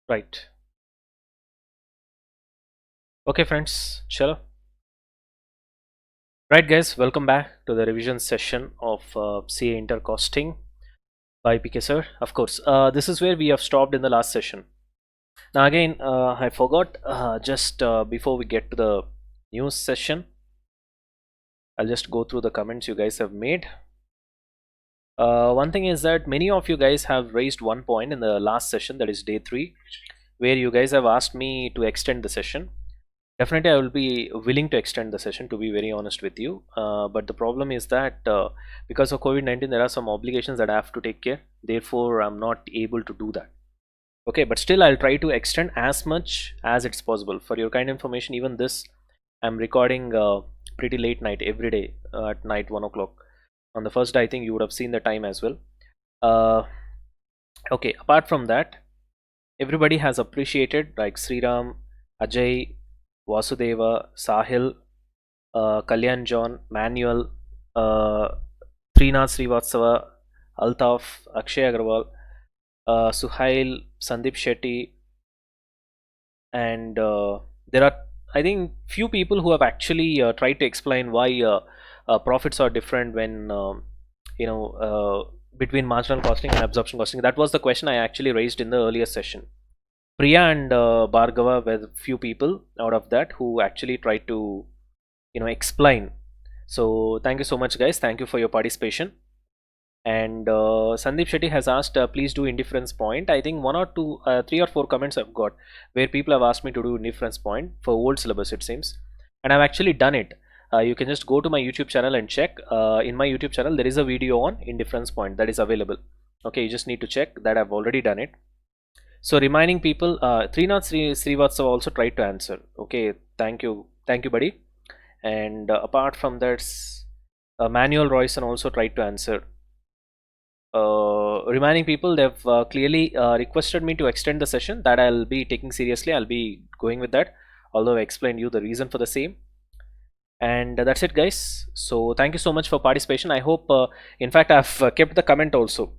Right. Okay, friends. Chalo. Right, guys. Welcome back to the revision session of CA Intercosting by PK sir. Of course, this is where we have stopped in the last session. Now, again, I forgot just before we get to the news session, I'll just go through the comments you guys have made. One thing is that many of you guys have raised one point in the last session, that is day 3, where you guys have asked me to extend the session. Definitely, I will be willing to extend the session, to be very honest with you. But the problem is that because of COVID-19, there are some obligations that I have to take care. Therefore, I'm not able to do that. Okay, but still, I'll try to extend as much as it's possible. For your kind information, even this, I'm recording pretty late night every day at night 1 o'clock. On the first day, I think you would have seen the time as well. Uh, okay, apart from that, everybody has appreciated, like Sriram, Ajay, Vasudeva, Sahil, Kalyan John, Manuel, uh, Trinath Srivatsava, Altaf, Akshay Agarwal, Suhail, Sandeep Shetty, and there are, I think, few people who have actually tried to explain why profits are different when between marginal costing and absorption costing. That was the question I actually raised in the earlier session. Priya and Bhargava were few people out of that who actually tried to explain. So thank you so much, guys. Thank you for your participation. And Sandeep Shetty has asked, please do indifference point. I think one or two, 3 or 4 comments I've got where people have asked me to do indifference point for old syllabus, it seems, and I've actually done it. You can just go to my YouTube channel and check. In my YouTube channel, there is a video on indifference point that is available. Okay, you just need to check that. I've already done it. So reminding people, Trinath Srivatsava also tried to answer. Okay, thank you, buddy. And apart from that, Manuel Royson also tried to answer. Reminding people, they've clearly requested me to extend the session. That I'll be taking seriously. I'll be going with that, although I explained you the reason for the same. And that's it, guys. So thank you so much for participation. I hope in fact, I've kept the comment also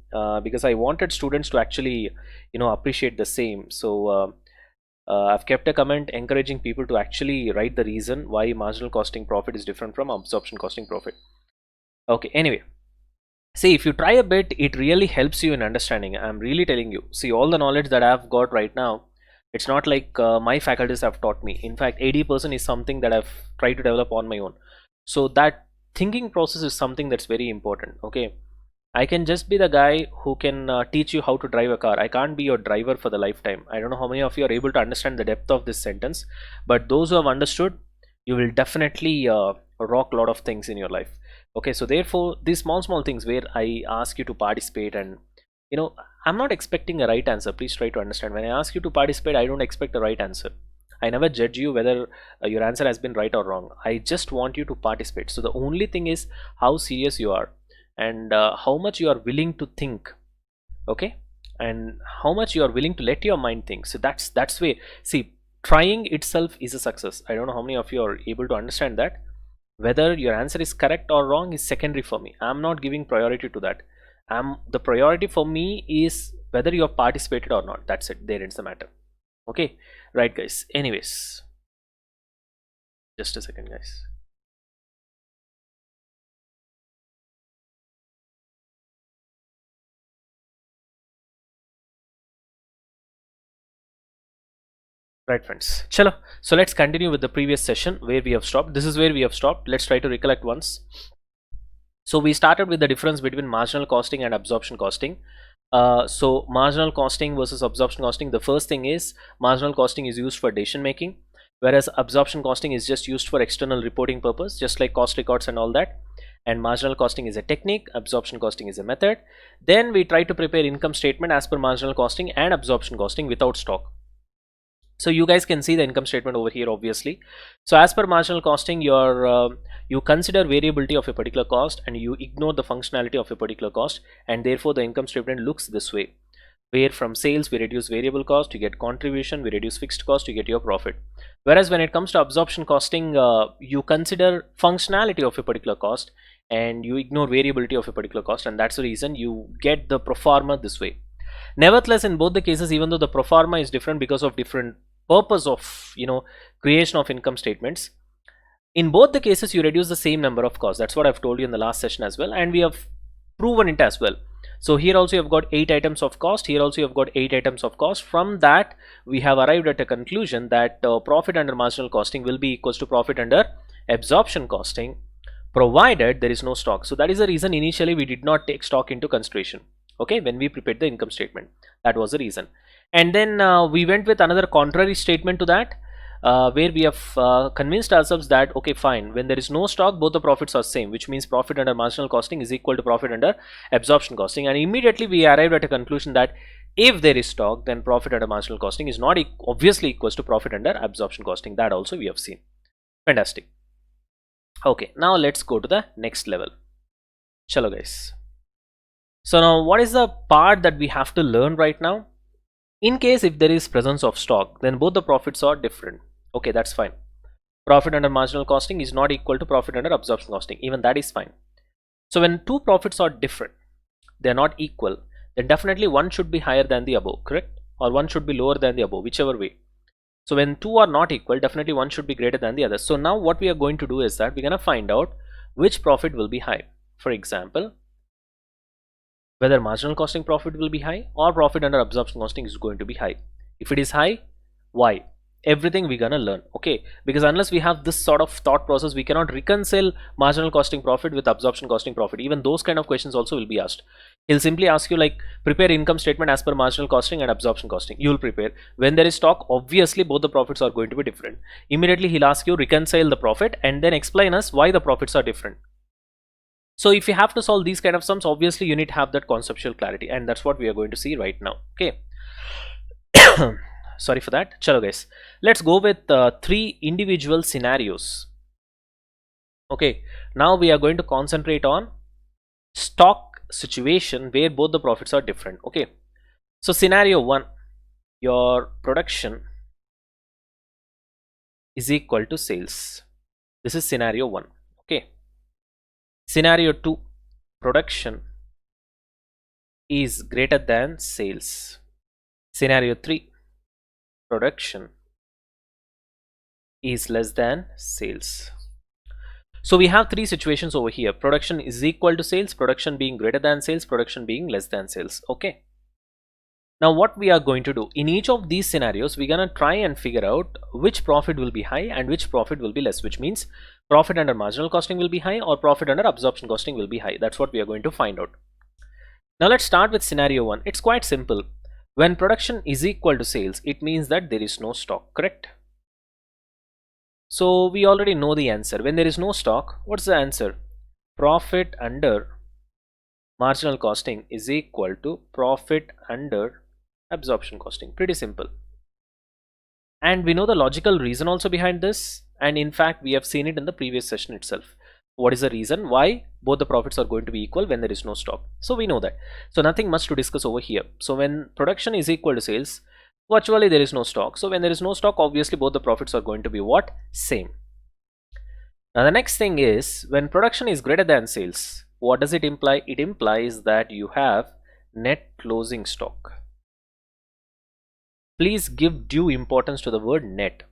because I wanted students to actually appreciate the same. So I've kept a comment encouraging people to actually write the reason why marginal costing profit is different from absorption costing profit. Okay, anyway, see, if you try a bit, it really helps you in understanding. I'm really telling you. See, all the knowledge that I've got right now, it's not like my faculties have taught me. In fact, 80% is something that I've tried to develop on my own. So that thinking process is something that's very important. Okay, I can just be the guy who can teach you how to drive a car. I can't be your driver for the lifetime. I don't know how many of you are able to understand the depth of this sentence, but those who have understood, you will definitely rock a lot of things in your life. Okay, so therefore, these small things where I ask you to participate, and I'm not expecting a right answer. Please try to understand. When I ask you to participate, I don't expect a right answer. I never judge you whether your answer has been right or wrong. I just want you to participate. So the only thing is how serious you are, and how much you are willing to think. Okay, and how much you are willing to let your mind think. So that's way. See, trying itself is a success. I don't know how many of you are able to understand that. Whether your answer is correct or wrong is secondary for me. I'm not giving priority to that. The priority for me is whether you have participated or not. That's it. There ends the matter. Okay, right, guys. Anyways, just a second, guys. Right, friends. Chalo. So let's continue with the previous session where we have stopped. This is where we have stopped. Let's try to recollect once. So we started with the difference between marginal costing and absorption costing. So marginal costing versus absorption costing. The first thing is marginal costing is used for decision making, whereas absorption costing is just used for external reporting purpose, just like cost records and all that. And marginal costing is a technique, absorption costing is a method. Then we try to prepare income statement as per marginal costing and absorption costing without stock. So you guys can see the income statement over here, obviously. So as per marginal costing, you consider variability of a particular cost and you ignore the functionality of a particular cost, and therefore the income statement looks this way, where from sales we reduce variable cost, you get contribution, we reduce fixed cost, you get your profit. Whereas when it comes to absorption costing, you consider functionality of a particular cost and you ignore variability of a particular cost, and that's the reason you get the pro forma this way. Nevertheless, in both the cases, even though the pro forma is different because of different purpose of creation of income statements, in both the cases you reduce the same number of costs. That's what I've told you in the last session as well, and we have proven it as well. So here also you have got 8 items of cost, here also you have got 8 items of cost. From that we have arrived at a conclusion that profit under marginal costing will be equals to profit under absorption costing, provided there is no stock. So that is the reason initially we did not take stock into consideration, okay, when we prepared the income statement. That was the reason. And then we went with another contrary statement to that, where we have convinced ourselves that okay fine, when there is no stock both the profits are same, which means profit under marginal costing is equal to profit under absorption costing. And immediately we arrived at a conclusion that if there is stock, then profit under marginal costing is not obviously equals to profit under absorption costing. That also we have seen. Fantastic. Okay, now let's go to the next level. Chalo guys. So now what is the part that we have to learn right now? In case if there is presence of stock, then both the profits are different. Okay, that's fine. Profit under marginal costing is not equal to profit under absorption costing. Even that is fine. So when two profits are different, they are not equal, then definitely one should be higher than the above, correct? Or one should be lower than the above, whichever way. So when two are not equal, definitely one should be greater than the other. So now what we are going to do is that we're going to find out which profit will be high. For example, whether marginal costing profit will be high or profit under absorption costing is going to be high. If it is high, why? Everything we're gonna learn, okay? Because unless we have this sort of thought process, we cannot reconcile marginal costing profit with absorption costing profit. Even those kind of questions also will be asked. He'll simply ask you like, prepare income statement as per marginal costing and absorption costing. You'll prepare. When there is stock, obviously both the profits are going to be different. Immediately he'll ask you reconcile the profit and then explain us why the profits are different. So if you have to solve these kind of sums, obviously you need to have that conceptual clarity, and that's what we are going to see right now, okay? Sorry for that. Chalo guys, let's go with 3 individual scenarios. Okay, now we are going to concentrate on stock situation where both the profits are different, okay? So scenario 1, your production is equal to sales. This is scenario 1, okay? Scenario 2, production is greater than sales. Scenario 3, production is less than sales. So we have 3 situations over here. Production is equal to sales, production being greater than sales, production being less than sales, okay? Now what we are going to do, in each of these scenarios, we're gonna try and figure out which profit will be high and which profit will be less, which means profit under marginal costing will be high or profit under absorption costing will be high. That's what we are going to find out. Now let's start with scenario 1. It's quite simple. When production is equal to sales, it means that there is no stock, correct? So we already know the answer. When there is no stock, what's the answer? Profit under marginal costing is equal to profit under absorption costing. Pretty simple. And we know the logical reason also behind this, and in fact we have seen it in the previous session itself. What is the reason why both the profits are going to be equal when there is no stock? So we know that. So nothing much to discuss over here. So when production is equal to sales, virtually there is no stock. So when there is no stock, obviously both the profits are going to be what? Same. Now the next thing is, when production is greater than sales, what does it imply? It implies that you have net closing stock. Please give due importance to the word net.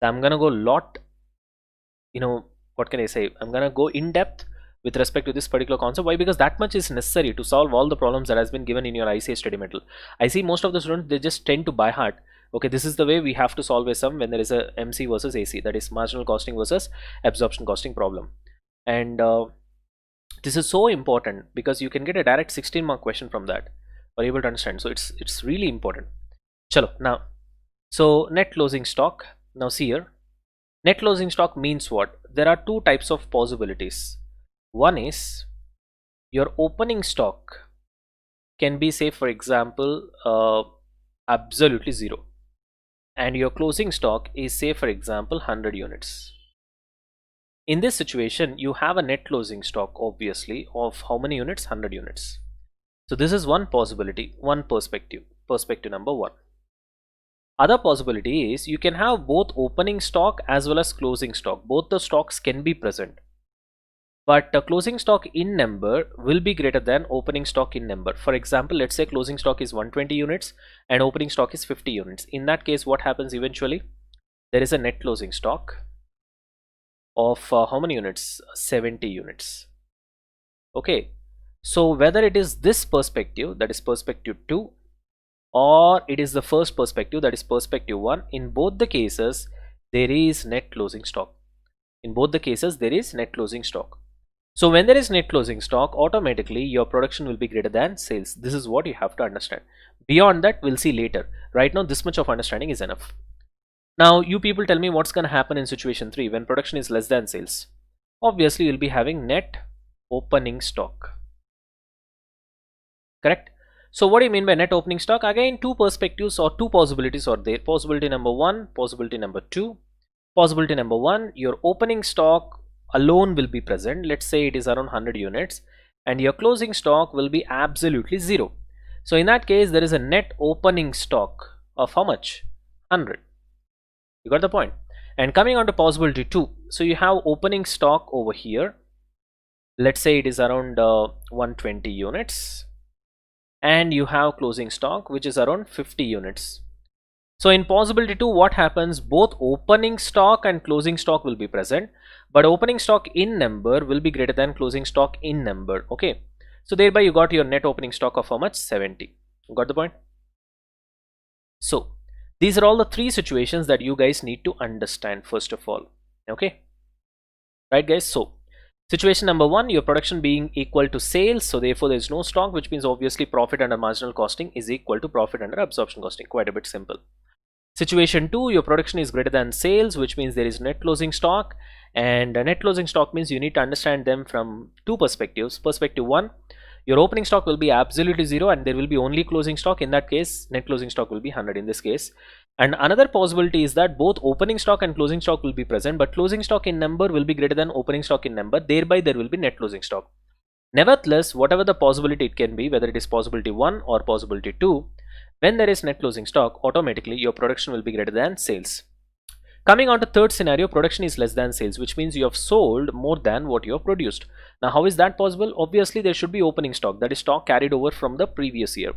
I'm gonna go lot, what can I say? I'm gonna go in depth with respect to this particular concept. Why? Because that much is necessary to solve all the problems that has been given in your ICA study material. I see most of the students, they just tend to by heart. Okay, this is the way we have to solve a sum when there is a MC versus AC, that is marginal costing versus absorption costing problem. And this is so important because you can get a direct 16-mark question from that. Are you able to understand? So it's really important. Chalo, now, so net closing stock. Now see here, net closing stock means what? There are 2 types of possibilities. One is your opening stock can be, say for example, absolutely 0, and your closing stock is, say for example, 100 units. In this situation, you have a net closing stock obviously of how many units? 100 units. So this is one possibility, one perspective number 1. Other possibility is you can have both opening stock as well as closing stock. Both the stocks can be present. but closing stock in number will be greater than opening stock in number. For example, let's say closing stock is 120 units and opening stock is 50 units. In that case, what happens eventually? There is a net closing stock of how many units? 70 units. Okay, so whether it is this perspective, that is perspective 2, or it is the first perspective, that is perspective 1, in both the cases there is net closing stock. In both the cases there is net closing stock. So when there is net closing stock, automatically your production will be greater than sales. This is what you have to understand. Beyond that, we'll see later. Right now, this much of understanding is enough. Now, you people tell me what's going to happen in situation 3 when production is less than sales. Obviously, you'll be having net opening stock. Correct? So what do you mean by net opening stock? Again, two perspectives or two possibilities are there. Possibility number 1, possibility number 2. Possibility number 1, your opening stock alone will be present. Let's say it is around 100 units and your closing stock will be absolutely 0. So in that case, there is a net opening stock of how much? 100. You got the point? And coming on to possibility 2, so you have opening stock over here. Let's say it is around 120 units and you have closing stock which is around 50 units. So in possibility 2, what happens? Both opening stock and closing stock will be present, but opening stock in number will be greater than closing stock in number. Okay, so thereby you got your net opening stock of how much? 70. Got the point? So these are all the three situations that you guys need to understand first of all. Okay, right guys? So situation number 1, your production being equal to sales, so therefore there is no stock, which means obviously profit under marginal costing is equal to profit under absorption costing. Quite a bit simple. Situation 2, your production is greater than sales, which means there is net closing stock, and net closing stock means you need to understand them from two perspectives. Perspective 1, your opening stock will be absolutely 0 and there will be only closing stock. In that case, net closing stock will be 100 in this case. And another possibility is that both opening stock and closing stock will be present, but closing stock in number will be greater than opening stock in number, thereby there will be net closing stock. Nevertheless, whatever the possibility it can be, whether it is possibility 1 or possibility 2, when there is net closing stock, automatically your production will be greater than sales. Coming on to third scenario, production is less than sales, which means you have sold more than what you have produced. Now, how is that possible? Obviously, there should be opening stock, that is stock carried over from the previous year.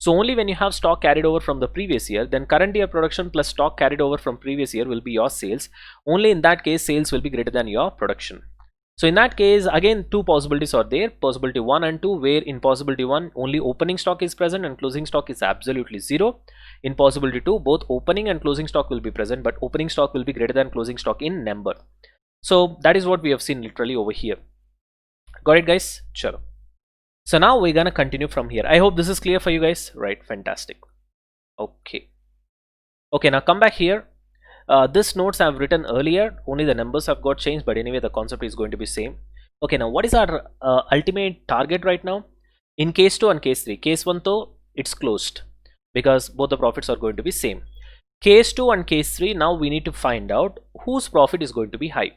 So only when you have stock carried over from the previous year, then current year production plus stock carried over from previous year will be your sales. Only in that case, sales will be greater than your production. So in that case, again, two possibilities are there, possibility 1 and 2, where in possibility 1 only opening stock is present and closing stock is absolutely 0. In possibility 2, both opening and closing stock will be present, but opening stock will be greater than closing stock in number. So that is what we have seen literally over here. Got it, guys? Sure. So now we're gonna continue from here. I hope this is clear for you guys, right? Fantastic. Okay, now come back here. This notes I've written earlier, only the numbers have got changed, but anyway the concept is going to be same. Okay, now what is our ultimate target right now? In case 2 and case 3, case 1 though it's closed because both the profits are going to be same. Case 2 and case 3, now we need to find out whose profit is going to be high,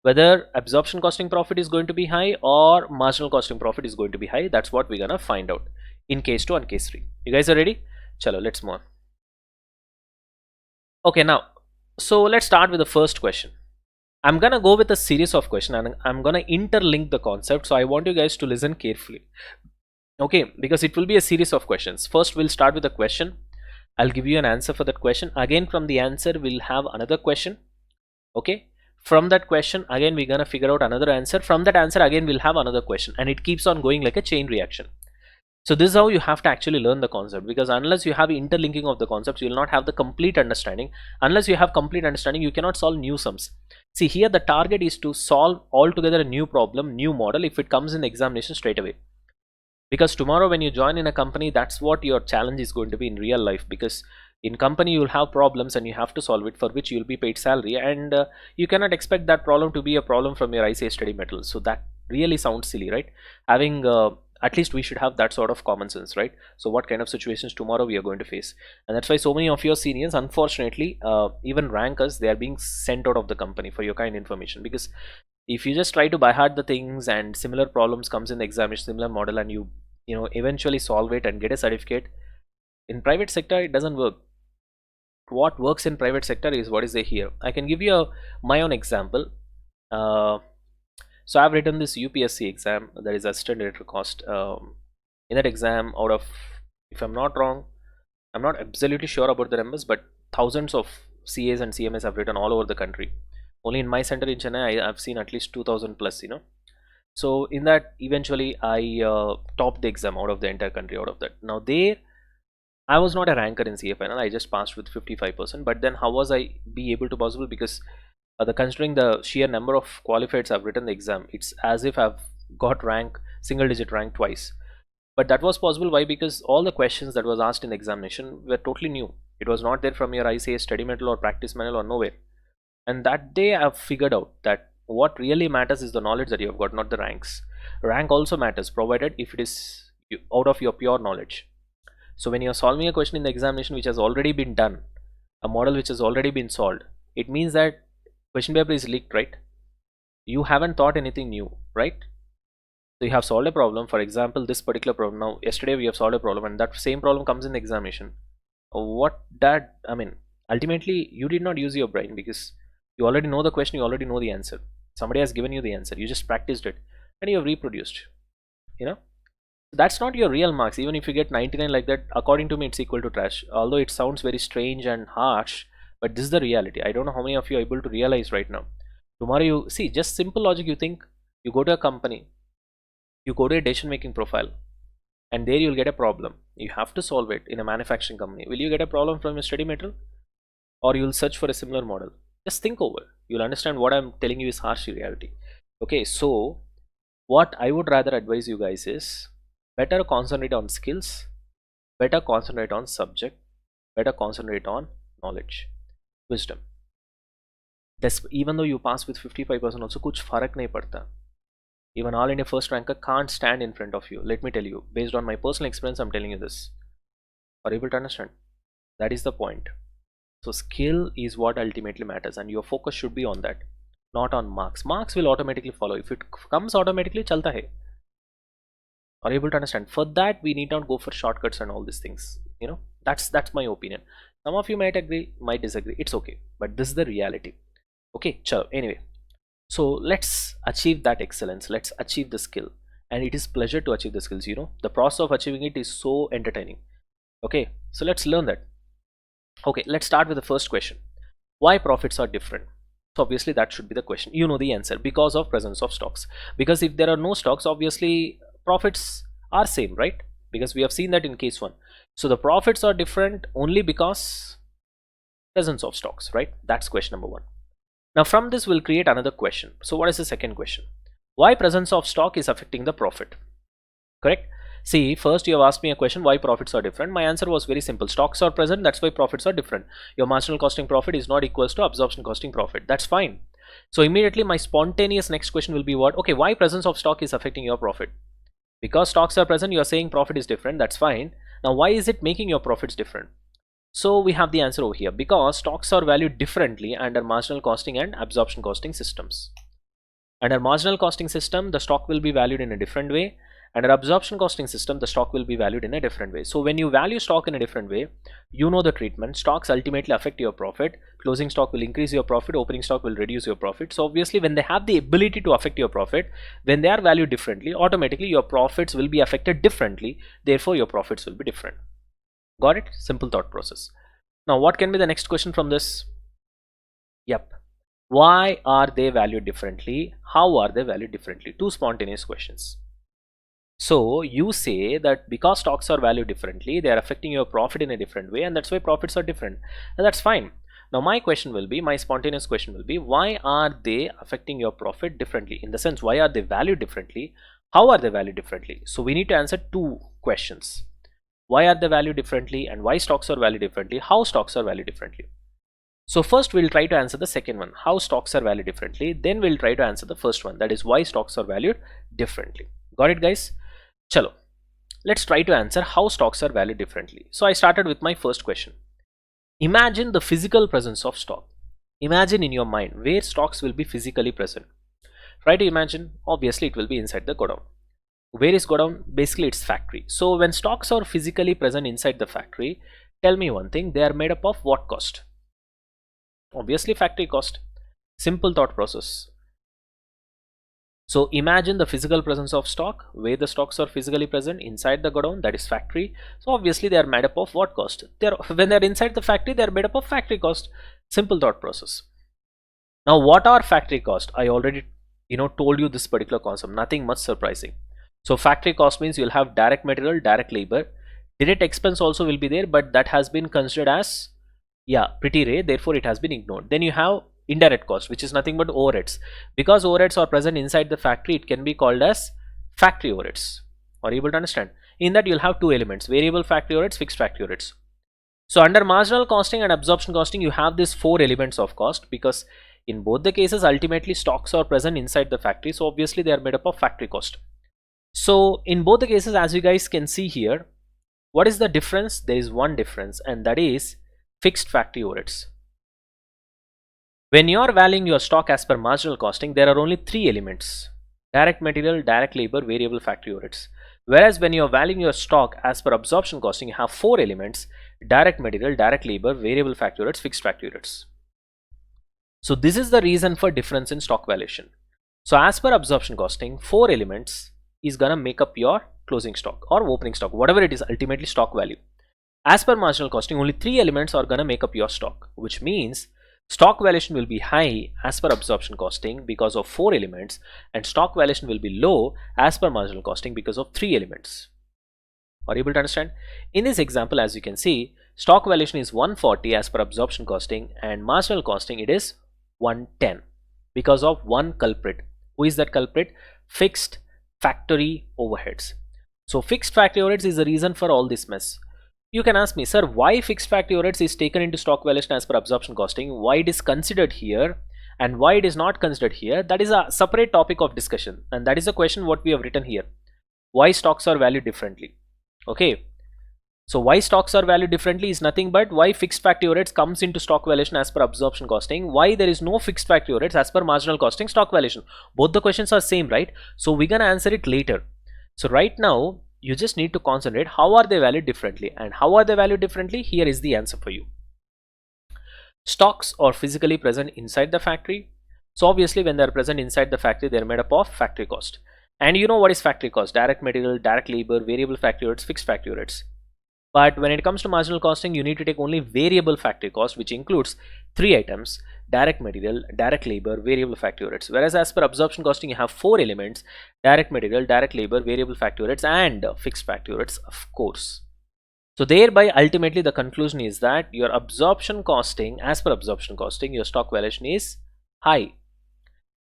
whether absorption costing profit is going to be high or marginal costing profit is going to be high. That's what we're gonna find out in case 2 and case 3. You guys are ready? Chalo, let's move on. Okay, now so let's start with the first question. I'm gonna go with a series of questions and I'm gonna interlink the concept, so I want you guys to listen carefully. Okay, because it will be a series of questions. First we'll start with a question. I'll give you an answer for that question. Again, from the answer we'll have another question. Okay, from that question again we're gonna figure out another answer. From that answer again we'll have another question, and it keeps on going like a chain reaction. So this is how you have to actually learn the concept, because unless you have interlinking of the concepts, you will not have the complete understanding. Unless you have complete understanding, you cannot solve new sums. See, here the target is to solve altogether a new problem, new model, if it comes in examination straight away. Because tomorrow when you join in a company, that's what your challenge is going to be in real life, because in company you will have problems and you have to solve it, for which you will be paid salary, and you cannot expect that problem to be a problem from your ICA study metal. So that really sounds silly, right? Having at least we should have that sort of common sense, right? So what kind of situations tomorrow we are going to face, and that's why so many of your seniors, unfortunately, even rankers, they are being sent out of the company, for your kind information. Because if you just try to by heart the things and similar problems comes in the examination, similar model, and you know eventually solve it and get a certificate, in private sector it doesn't work. What works in private sector is what is there here. I can give you my own example. So I've written this UPSC exam, that is assistant director cost. In that exam, out of, if I'm not wrong, I'm not absolutely sure about the numbers, but thousands of CAs and CMAs have written all over the country. Only in my center in Chennai, I've seen at least 2000 plus, you know. So in that, eventually I topped the exam out of the entire country. Out of that, now there I was not a ranker in CA final. I just passed with 55%. But then how was I be able to possible? Because the considering the sheer number of qualifieds I've written the exam, it's as if I've got rank, single digit rank twice. But that was possible. Why? Because all the questions that was asked in the examination were totally new. It was not there from your ICA study manual or practice manual or nowhere. And that day I've figured out that what really matters is the knowledge that you have got, not the ranks. Rank also matters, provided if it is out of your pure knowledge. So when you're solving a question in the examination which has already been done, a model which has already been solved, it means that question paper is leaked, right? You haven't thought anything new, right? So you have solved a problem. For example, this particular problem, now yesterday we have solved a problem and that same problem comes in the examination. What that, I mean, ultimately you did not use your brain because you already know the question, you already know the answer. Somebody has given you the answer, you just practiced it and you have reproduced, you know. That's not your real marks. Even if you get 99 like that, according to me it's equal to trash. Although it sounds very strange and harsh, but this is the reality. I don't know how many of you are able to realize right now. Tomorrow you see, just simple logic, you think, you go to a company, you go to a decision making profile, and there you'll get a problem. You have to solve it in a manufacturing company. Will you get a problem from your study material, or you'll search for a similar model? Just think over. You'll understand what I'm telling you is harsh reality. Okay, so what I would rather advise you guys is better concentrate on skills, better concentrate on subject, better concentrate on knowledge, wisdom. Even though you pass with 55% also, kuch farak nahi padta. Even all India first ranker can't stand in front of you. Let me tell you, based on my personal experience, I'm telling you this. Are you able to understand? That is the point. So skill is what ultimately matters, and your focus should be on that, not on marks. Marks will automatically follow. If it comes automatically, chalta hai. Are you able to understand? For that, we need not go for shortcuts and all these things. You know, that's my opinion. Some of you might agree, might disagree. It's okay, but this is the reality. Okay, chalo. Anyway, so let's achieve that excellence. Let's achieve the skill, and it is pleasure to achieve the skills. You know, the process of achieving it is so entertaining. Okay, so let's learn that. Okay, let's start with the first question. Why profits are different? So obviously that should be the question. You know the answer. Because of presence of stocks. Because if there are no stocks, obviously profits are same, right? Because we have seen that in case 1. So the profits are different only because presence of stocks, right? That's question number 1. Now from this we'll create another question. So what is the second question? Why presence of stock is affecting the profit? Correct? See, first you have asked me a question, why profits are different. My answer was very simple. Stocks are present, that's why profits are different. Your marginal costing profit is not equals to absorption costing profit. That's fine. So immediately my spontaneous next question will be what? Okay, why presence of stock is affecting your profit? Because stocks are present, you are saying profit is different. That's fine. Now why is it making your profits different? So we have the answer over here. Because stocks are valued differently under marginal costing and absorption costing systems. Under marginal costing system, the stock will be valued in a different way. Under absorption costing system, the stock will be valued in a different way. So when you value stock in a different way, you know the treatment. Stocks ultimately affect your profit. Closing stock will increase your profit. Opening stock will reduce your profit. So obviously when they have the ability to affect your profit, when they are valued differently, automatically your profits will be affected differently. Therefore your profits will be different. Got it? Simple thought process. Now what can be the next question from this? Yep. Why are they valued differently? How are they valued differently? Two spontaneous questions. So you say that because stocks are valued differently, they are affecting your profit in a different way, and that's why profits are different. And that's fine. Now my question will be, my spontaneous question will be, why are they affecting your profit differently? In the sense, why are they valued differently? How are they valued differently? So we need to answer two questions. Why are they valued differently, and why stocks are valued differently? How stocks are valued differently? So first we'll try to answer the second one, how stocks are valued differently. Then we'll try to answer the first one, that is why stocks are valued differently. Got it, guys? Chalo, let's try to answer how stocks are valued differently. So I started with my first question. Imagine the physical presence of stock. Imagine in your mind where stocks will be physically present. Try to imagine, obviously it will be inside the godown. Where is godown? Basically it's factory. So when stocks are physically present inside the factory, tell me one thing, they are made up of what cost? Obviously factory cost. Simple thought process. So imagine the physical presence of stock, where the stocks are physically present inside the godown, that is factory. So obviously they are made up of what cost? When they're inside the factory, they are made up of factory cost. Simple thought process. Now what are factory cost? I already told you this particular concept, nothing much surprising. So factory cost means you'll have direct material, direct labor. Direct expense also will be there, but that has been considered as pretty rare, therefore it has been ignored. Then you have indirect cost, which is nothing but overheads. Because overheads are present inside the factory, it can be called as factory overheads. Are you able to understand? In that you'll have two elements: variable factory overheads, fixed factory overheads. So under marginal costing and absorption costing, you have these four elements of cost, because in both the cases ultimately stocks are present inside the factory, so obviously they are made up of factory cost. So in both the cases, as you guys can see here, what is the difference? There is one difference, and that is fixed factory overheads. When you are valuing your stock as per marginal costing, there are only three elements: direct material, direct labor, variable factory overheads. Whereas when you are valuing your stock as per absorption costing, you have four elements: direct material, direct labor, variable factory overheads, fixed factory overheads. So this is the reason for difference in stock valuation. So as per absorption costing, four elements is gonna make up your closing stock or opening stock, whatever it is, ultimately stock value. As per marginal costing, only three elements are gonna make up your stock, which means stock valuation will be high as per absorption costing because of four elements, and stock valuation will be low as per marginal costing because of three elements. Are you able to understand? In this example, as you can see, stock valuation is 140 as per absorption costing, and marginal costing it is 110 because of one culprit. Who is that culprit? Fixed factory overheads. So fixed factory overheads is the reason for all this mess. You can ask me, sir, why fixed factory overheads is taken into stock valuation as per absorption costing, why it is considered here and why it is not considered here? That is a separate topic of discussion, and that is the question what we have written here. Why stocks are valued differently? Okay, so why stocks are valued differently is nothing but why fixed factory overheads comes into stock valuation as per absorption costing, why there is no fixed factory overheads as per marginal costing stock valuation. Both the questions are same, right? So we're gonna answer it later. So right now you just need to concentrate how are they valued differently, and how are they valued differently? Here is the answer for you. Stocks are physically present inside the factory. So obviously when they are present inside the factory, they are made up of factory cost. And you know what is factory cost? Direct material, direct labor, variable factory overheads, fixed factory overheads. But when it comes to marginal costing, you need to take only variable factory cost, which includes three items: direct material, direct labor, variable factory overheads. Whereas as per absorption costing, you have four elements: direct material, direct labor, variable factory overheads, and fixed factory overheads, of course. So thereby ultimately the conclusion is that your absorption costing, as per absorption costing, your stock valuation is high.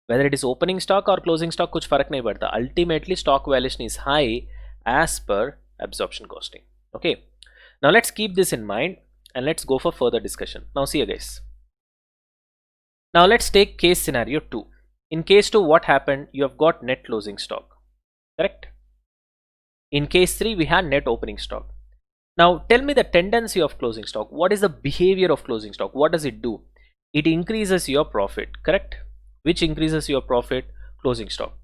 Whether it is opening stock or closing stock, कुछ फर्क नहीं पड़ता. Ultimately stock valuation is high as per absorption costing. Okay. Now let's keep this in mind and let's go for further discussion. Now see you guys. Now let's take case scenario 2. In case 2, what happened? You have got net closing stock, correct? In case 3, we had net opening stock. Now tell me the tendency of closing stock. What is the behavior of closing stock? What does it do? It increases your profit, correct? Which increases your profit? Closing stock.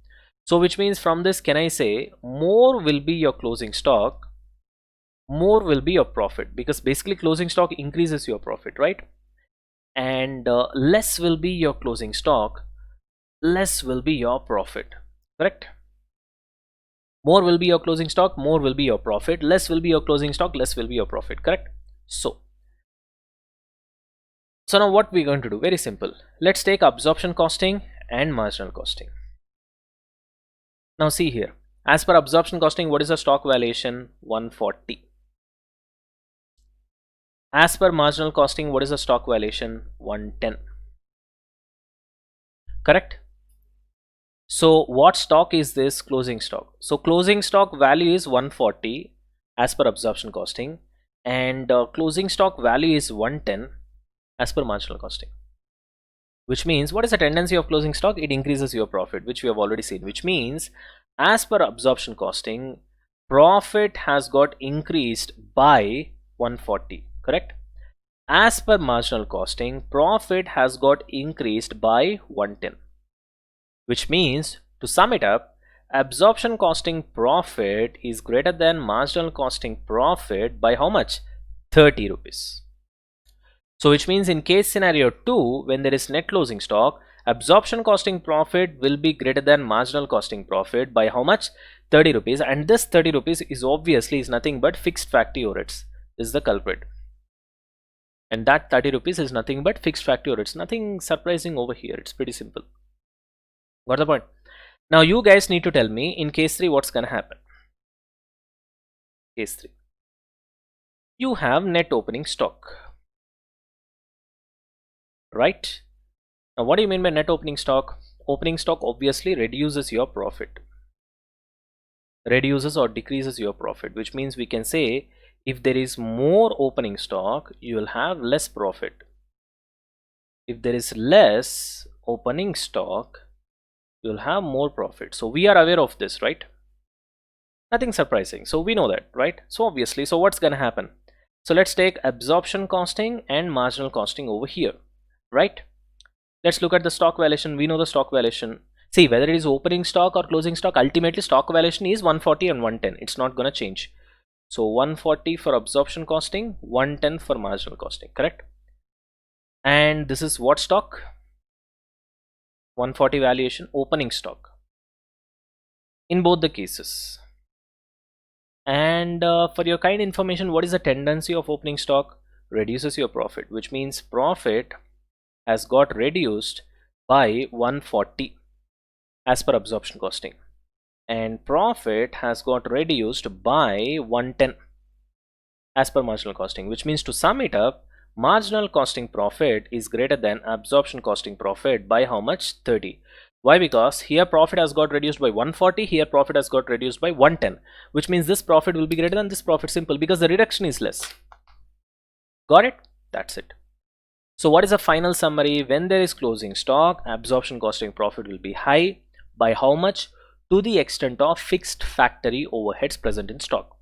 So which means from this, can I say more will be your closing stock, more will be your profit, because basically closing stock increases your profit, right? And less will be your closing stock, less will be your profit, correct? More will be your closing stock, more will be your profit, less will be your closing stock, less will be your profit, correct? So now what we're going to do, very simple. Let's take absorption costing and marginal costing. Now see here, as per absorption costing, what is the stock valuation? 140. As per marginal costing, what is the stock valuation? 110. Correct? So what stock is this? Closing stock. So closing stock value is 140 as per absorption costing, and closing stock value is 110 as per marginal costing. Which means, what is the tendency of closing stock? It increases your profit, which we have already seen. Which means, as per absorption costing, profit has got increased by 140, correct? As per marginal costing, profit has got increased by 110. Which means, to sum it up, absorption costing profit is greater than marginal costing profit by how much? 30 rupees. So which means in case scenario 2, when there is net closing stock, absorption costing profit will be greater than marginal costing profit by how much? 30 rupees. And this 30 rupees is obviously is nothing but fixed factory overheads is the culprit. And that 30 rupees is nothing but fixed factory overheads. Nothing surprising over here. It's pretty simple. Got the point? Now you guys need to tell me in case 3 what's gonna happen. Case 3. You have net opening stock. Right? Now what do you mean by net opening stock? Opening stock obviously reduces your profit. Reduces or decreases your profit, which means we can say if there is more opening stock, you will have less profit. If there is less opening stock, you'll have more profit. So we are aware of this, right? Nothing surprising. So we know that, right? So obviously, so what's gonna happen? So let's take absorption costing and marginal costing over here, right? Let's look at the stock valuation. We know the stock valuation. See, whether it is opening stock or closing stock, ultimately stock valuation is 140 and 110. It's not gonna change. So 140 for absorption costing, 110 for marginal costing, correct? And this is what stock? 140 valuation, opening stock in both the cases. And for your kind information, what is the tendency of opening stock? Reduces your profit, which means profit has got reduced by 140 as per absorption costing, and profit has got reduced by 110 as per marginal costing, which means to sum it up, marginal costing profit is greater than absorption costing profit by how much? 30. Why? Because here profit has got reduced by 140, here profit has got reduced by 110, which means this profit will be greater than this profit, simple, because the reduction is less. Got it? That's it. So what is the final summary? When there is closing stock, absorption costing profit will be high by how much? To the extent of fixed factory overheads present in stock.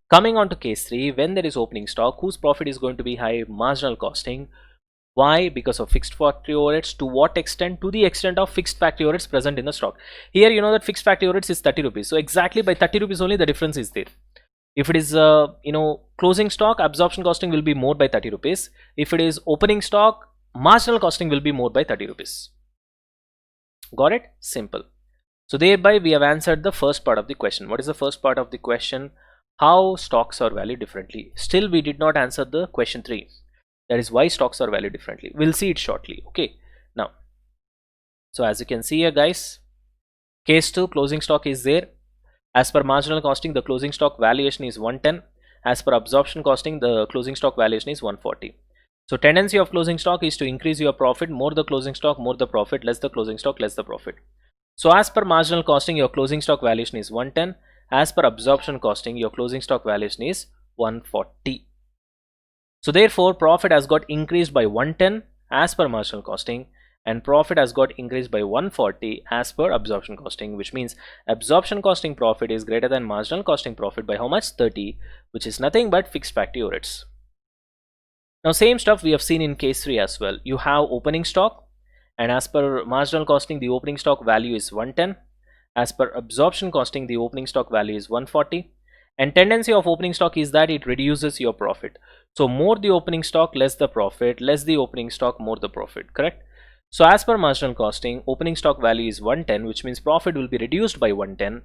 Coming on to case 3, when there is opening stock, whose profit is going to be high? Marginal costing. Why? Because of fixed factory overheads. To what extent? To the extent of fixed factory overheads present in the stock. Here you know that fixed factory overheads is 30 rupees. So exactly by 30 rupees only the difference is there. If it is closing stock, absorption costing will be more by 30 rupees. If it is opening stock, marginal costing will be more by 30 rupees. Got it? Simple. So thereby we have answered the first part of the question. What is the first part of the question? How stocks are valued differently. Still we did not answer the question 3. That is why stocks are valued differently. We'll see it shortly. Okay. Now, so as you can see here guys, case 2, closing stock is there. As per marginal costing, the closing stock valuation is 110. As per absorption costing, the closing stock valuation is 140. So tendency of closing stock is to increase your profit. More the closing stock, more the profit. Less the closing stock, less the profit. So as per marginal costing, your closing stock valuation is 110. As per absorption costing, your closing stock valuation is 140. So therefore profit has got increased by 110 as per marginal costing, and profit has got increased by 140 as per absorption costing, which means absorption costing profit is greater than marginal costing profit by how much? 30, which is nothing but fixed factory overheads. Now same stuff we have seen in case 3 as well. You have opening stock, and as per marginal costing the opening stock value is 110. As per absorption costing the opening stock value is 140. And tendency of opening stock is that it reduces your profit. So more the opening stock, less the profit. Less the opening stock, more the profit, correct? So as per marginal costing, opening stock value is 110, which means profit will be reduced by 110.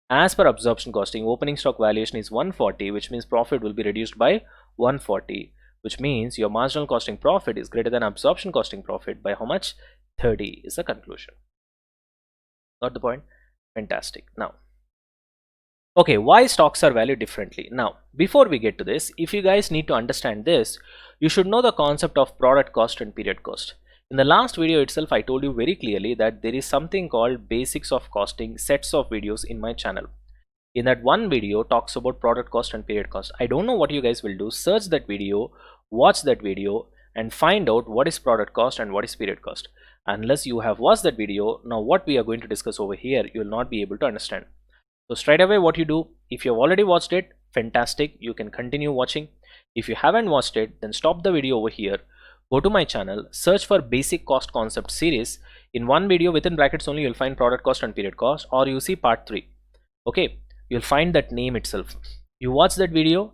As per absorption costing, opening stock valuation is 140, which means profit will be reduced by 140, which means your marginal costing profit is greater than absorption costing profit by how much? 30 is the conclusion. Got the point? Fantastic. Now, okay, why stocks are valued differently? Now, before we get to this, if you guys need to understand this, you should know the concept of product cost and period cost. In the last video itself, I told you very clearly that there is something called basics of costing sets of videos in my channel. In that one video talks about product cost and period cost. I don't know what you guys will do. Search that video, watch that video, and find out what is product cost and what is period cost. Unless you have watched that video, now what we are going to discuss over here, you will not be able to understand. So straight away what you do, if you have already watched it, fantastic, you can continue watching. If you haven't watched it, then stop the video over here, go to my channel, search for basic cost concept series. In one video within brackets only you'll find product cost and period cost, or you see part 3. Okay, you'll find that name itself. You watch that video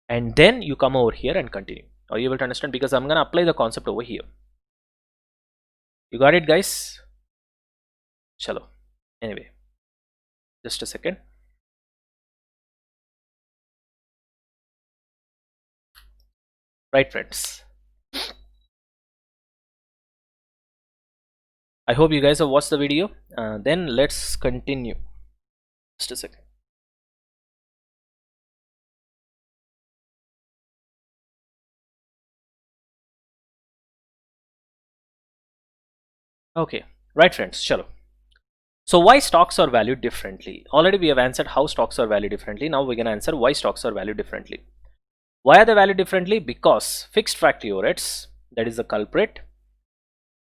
and then you come over here and continue. Are you able to understand? Because I'm gonna apply the concept over here. You got it, guys? Chalo. Anyway, just a second. Right, friends, I hope you guys have watched the video. Then let's continue. Just a second. Okay, right, friends, chalo. So why stocks are valued differently? Already we have answered how stocks are valued differently. Now we're gonna answer why stocks are valued differently. Why are they valued differently? Because fixed factory overheads, that is the culprit,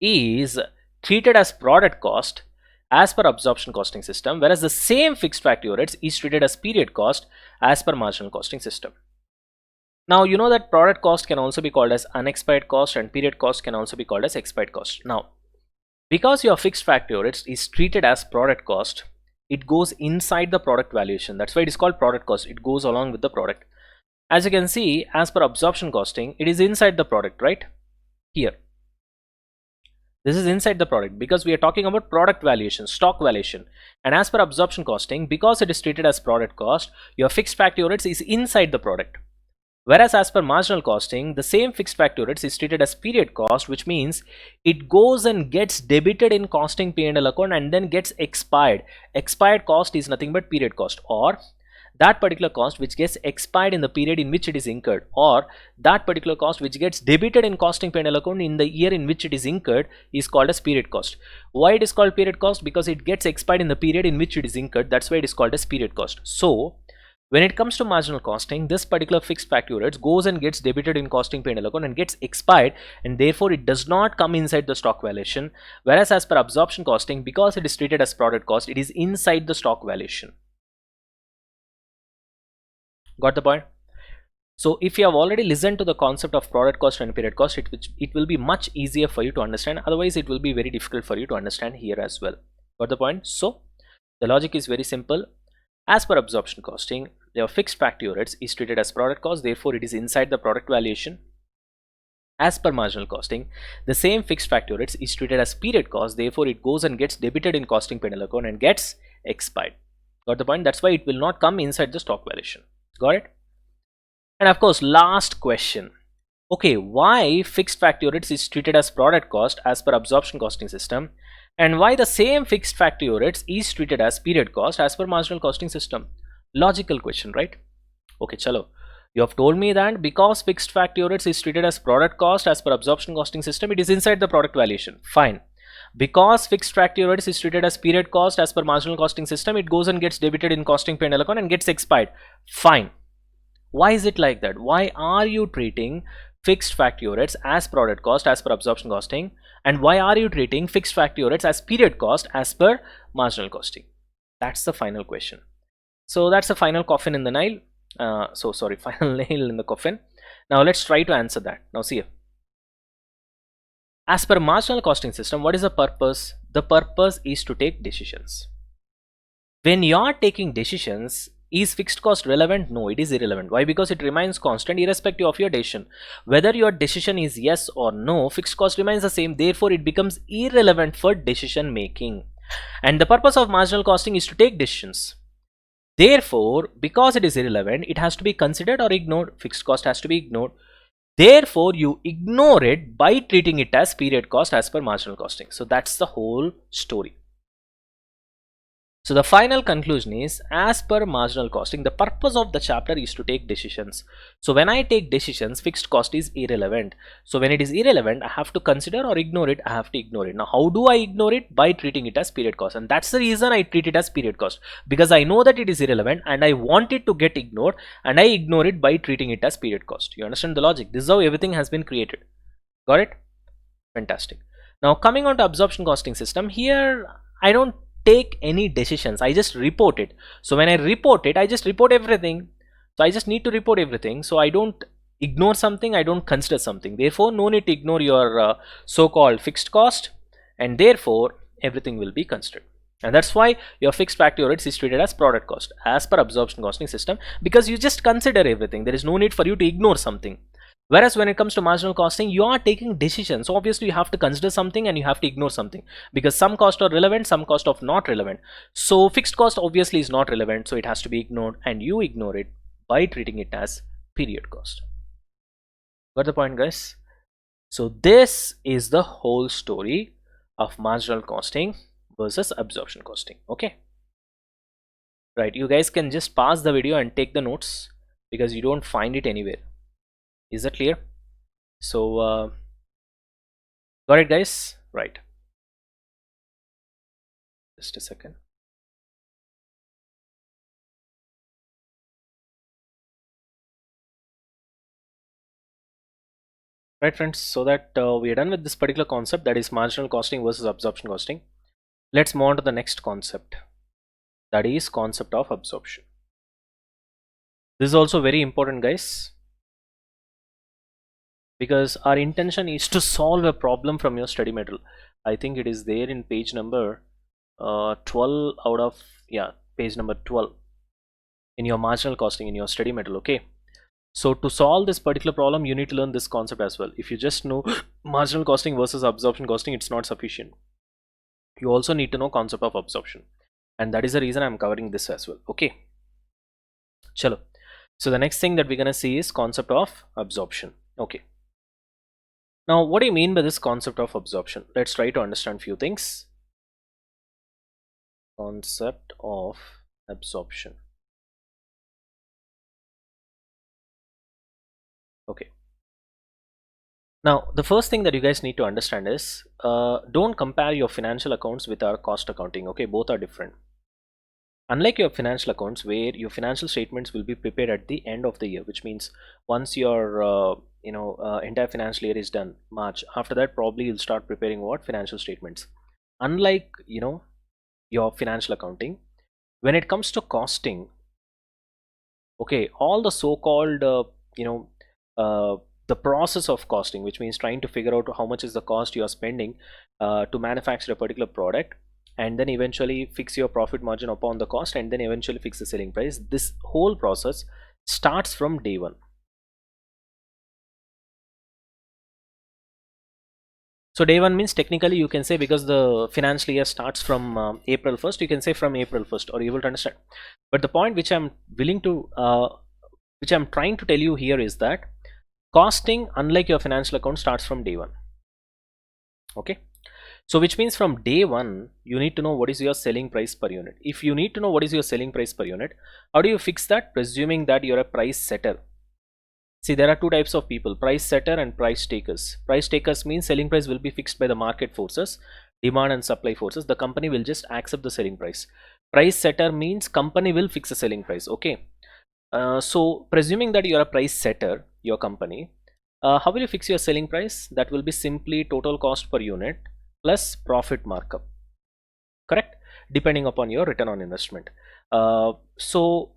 is treated as product cost as per absorption costing system, whereas the same fixed factory overheads is treated as period cost as per marginal costing system. Now you know that product cost can also be called as unexpired cost and period cost can also be called as expired cost. Now, because your fixed factory overheads is treated as product cost, it goes inside the product valuation. That's why it is called product cost. It goes along with the product. As you can see, as per absorption costing, it is inside the product, right? Here. This is inside the product because we are talking about product valuation, stock valuation. And as per absorption costing, because it is treated as product cost, your fixed factory overheads is inside the product. Whereas as per marginal costing, the same fixed factory overheads is treated as period cost, which means it goes and gets debited in costing P&L account and then gets expired. Expired cost is nothing but period cost, or that particular cost which gets expired in the period in which it is incurred, or that particular cost which gets debited in costing P&L account in the year in which it is incurred is called as period cost. Why it is called period cost? Because it gets expired in the period in which it is incurred. That's why it is called as period cost. So when it comes to marginal costing, this particular fixed factory overheads goes and gets debited in costing P&L account and gets expired, and therefore it does not come inside the stock valuation. Whereas as per absorption costing, because it is treated as product cost, it is inside the stock valuation. Got the point? So if you have already listened to the concept of product cost and period cost, it will be much easier for you to understand. Otherwise, it will be very difficult for you to understand here as well. Got the point? So the logic is very simple. As per absorption costing, your fixed factory overheads is treated as product cost, therefore it is inside the product valuation. As per marginal costing, the same fixed factory overheads is treated as period cost, therefore it goes and gets debited in costing P&L account and gets expired. Got the point? That's why it will not come inside the stock valuation. Got it? And of course, last question. Okay, why fixed factory overheads is treated as product cost as per absorption costing system, and why the same fixed factory overheads is treated as period cost as per marginal costing system? Logical question, right? Okay, chalo. You have told me that because fixed factory overheads is treated as product cost as per absorption costing system, it is inside the product valuation. Fine. Because fixed factory overheads is treated as period cost as per marginal costing system, it goes and gets debited in costing P&L account and gets expired. Fine. Why is it like that? Why are you treating fixed factory overheads as product cost as per absorption costing, and why are you treating fixed factory overheads as period cost as per marginal costing? That's the final question. So that's the final coffin in the nail. Final nail in the coffin. Now let's try to answer that. Now see here. As per marginal costing system, what is the purpose? The purpose is to take decisions. When you are taking decisions, is fixed cost relevant? No, it is irrelevant. Why? Because it remains constant irrespective of your decision. Whether your decision is yes or no, fixed cost remains the same. Therefore, it becomes irrelevant for decision making. And the purpose of marginal costing is to take decisions. Therefore, because it is irrelevant, it has to be considered or ignored. Fixed cost has to be ignored. Therefore, you ignore it by treating it as period cost as per marginal costing. So that's the whole story. So the final conclusion is, as per marginal costing, the purpose of the chapter is to take decisions. So when I take decisions, fixed cost is irrelevant. So when it is irrelevant, I have to consider or ignore it. I have to ignore it. Now, how do I ignore it? By treating it as period cost. And that's the reason I treat it as period cost. Because I know that it is irrelevant and I want it to get ignored, and I ignore it by treating it as period cost. You understand the logic? This is how everything has been created. Got it? Fantastic. Now coming on to absorption costing system, here I don't take any decisions, I just report it. So when I report it, I just report everything. So I just need to report everything. So I don't ignore something, I don't consider something. Therefore, no need to ignore your so-called fixed cost, and therefore everything will be considered. And that's why your fixed factory overheads is treated as product cost as per absorption costing system, because you just consider everything. There is no need for you to ignore something. Whereas when it comes to marginal costing, you are taking decisions. So obviously you have to consider something and you have to ignore something, because some costs are relevant, some costs are not relevant. So fixed cost obviously is not relevant, so it has to be ignored, and you ignore it by treating it as period cost. Got the point, guys? So this is the whole story of marginal costing versus absorption costing. Okay, right, you guys can just pause the video and take the notes, because you don't find it anywhere. Is that clear? So got it, guys? Right, just a second. Right, friends, so that we are done with this particular concept, that is marginal costing versus absorption costing. Let's move on to the next concept, that is concept of absorption. This is also very important, guys, because our intention is to solve a problem from your study material. I think it is there in page number 12 out of, yeah, page number 12 in your marginal costing in your study material. Okay, so to solve this particular problem, you need to learn this concept as well. If you just know marginal costing versus absorption costing, it's not sufficient. You also need to know concept of absorption, and that is the reason I'm covering this as well. Okay, chalo. So the next thing that we're gonna see is concept of absorption. Okay, now what do you mean by this concept of absorption? Let's try to understand few things. Concept of absorption. Okay, now the first thing that you guys need to understand is don't compare your financial accounts with our cost accounting. Okay, both are different. Unlike your financial accounts, where your financial statements will be prepared at the end of the year, which means once your entire financial year is done, March, after that probably you'll start preparing what financial statements. Unlike your financial accounting, when it comes to costing, okay, all the so-called the process of costing, which means trying to figure out how much is the cost you are spending to manufacture a particular product, and then eventually fix your profit margin upon the cost, and then eventually fix the selling price. This whole process starts from day one. So day one means technically you can say, because the financial year starts from April 1st, you can say from April 1st, or you will understand. But the point which I'm willing to which I'm trying to tell you here is that costing, unlike your financial account, starts from day one. Okay, so which means from day one you need to know what is your selling price per unit. If you need to know what is your selling price per unit, how do you fix that? Presuming that you're a price setter. See, there are two types of people: price setter and price takers. Price takers means selling price will be fixed by the market forces, demand and supply forces. The company will just accept the selling price. Price setter means company will fix the selling price. Okay, so presuming that you are a price setter, your company, how will you fix your selling price? That will be simply total cost per unit plus profit markup, correct? Depending upon your return on investment. So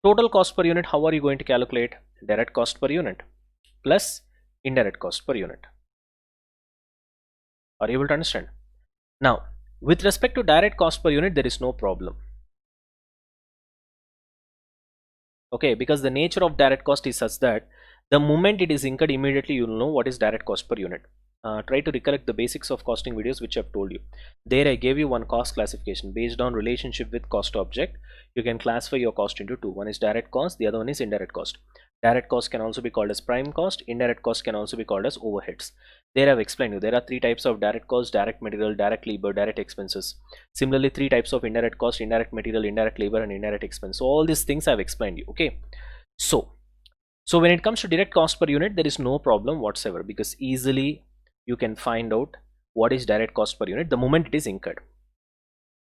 total cost per unit, how are you going to calculate? Direct cost per unit plus indirect cost per unit. Are you able to understand? Now, with respect to direct cost per unit, there is no problem. Okay, because the nature of direct cost is such that the moment it is incurred, immediately you will know what is direct cost per unit. Try to recollect the basics of costing videos which I've told you. There I gave you one cost classification based on relationship with cost object. You can classify your cost into two. One is direct cost, the other one is indirect cost. Direct cost can also be called as prime cost. Indirect cost can also be called as overheads. There I've explained you there are three types of direct cost: direct material, direct labor, direct expenses. Similarly, three types of indirect cost: indirect material, indirect labor, and indirect expense. So all these things I've explained you. Okay, so when it comes to direct cost per unit, there is no problem whatsoever, because easily you can find out what is direct cost per unit the moment it is incurred.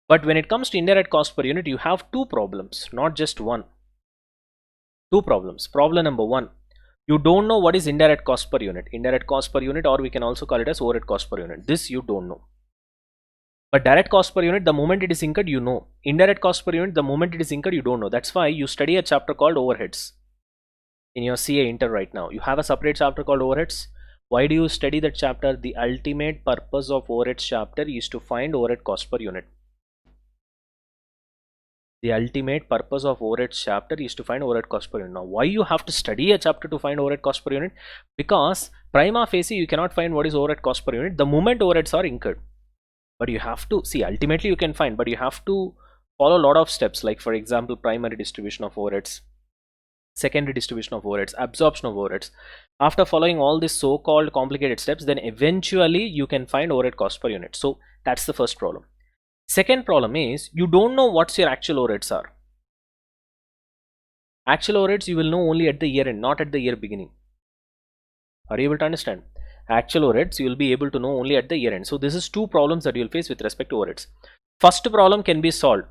But when it comes to indirect cost per unit, you have two problems, not just one. Two problems. Problem number one, you don't know what is indirect cost per unit. Indirect cost per unit, or we can also call it as overhead cost per unit. This you don't know. But direct cost per unit, the moment it is incurred, you know. Indirect cost per unit, the moment it is incurred, you don't know. That's why you study a chapter called overheads in your CA Inter right now. You have a separate chapter called overheads. Why do you study that chapter? The ultimate purpose of overheads chapter is to find overhead cost per unit. The ultimate purpose of overheads chapter is to find overhead cost per unit. Now, why you have to study a chapter to find overhead cost per unit? Because prima facie you cannot find what is overhead cost per unit the moment overheads are incurred. But you have to see, ultimately you can find, but you have to follow a lot of steps, like for example primary distribution of overheads, secondary distribution of overheads, absorption of overheads. After following all these so-called complicated steps, then eventually you can find overhead cost per unit. So that's the first problem. Second problem is you don't know what's your actual overheads are. Actual overheads you will know only at the year end, not at the year beginning. Are you able to understand? Actual overheads you will be able to know only at the year end. So this is two problems that you will face with respect to overheads. First problem can be solved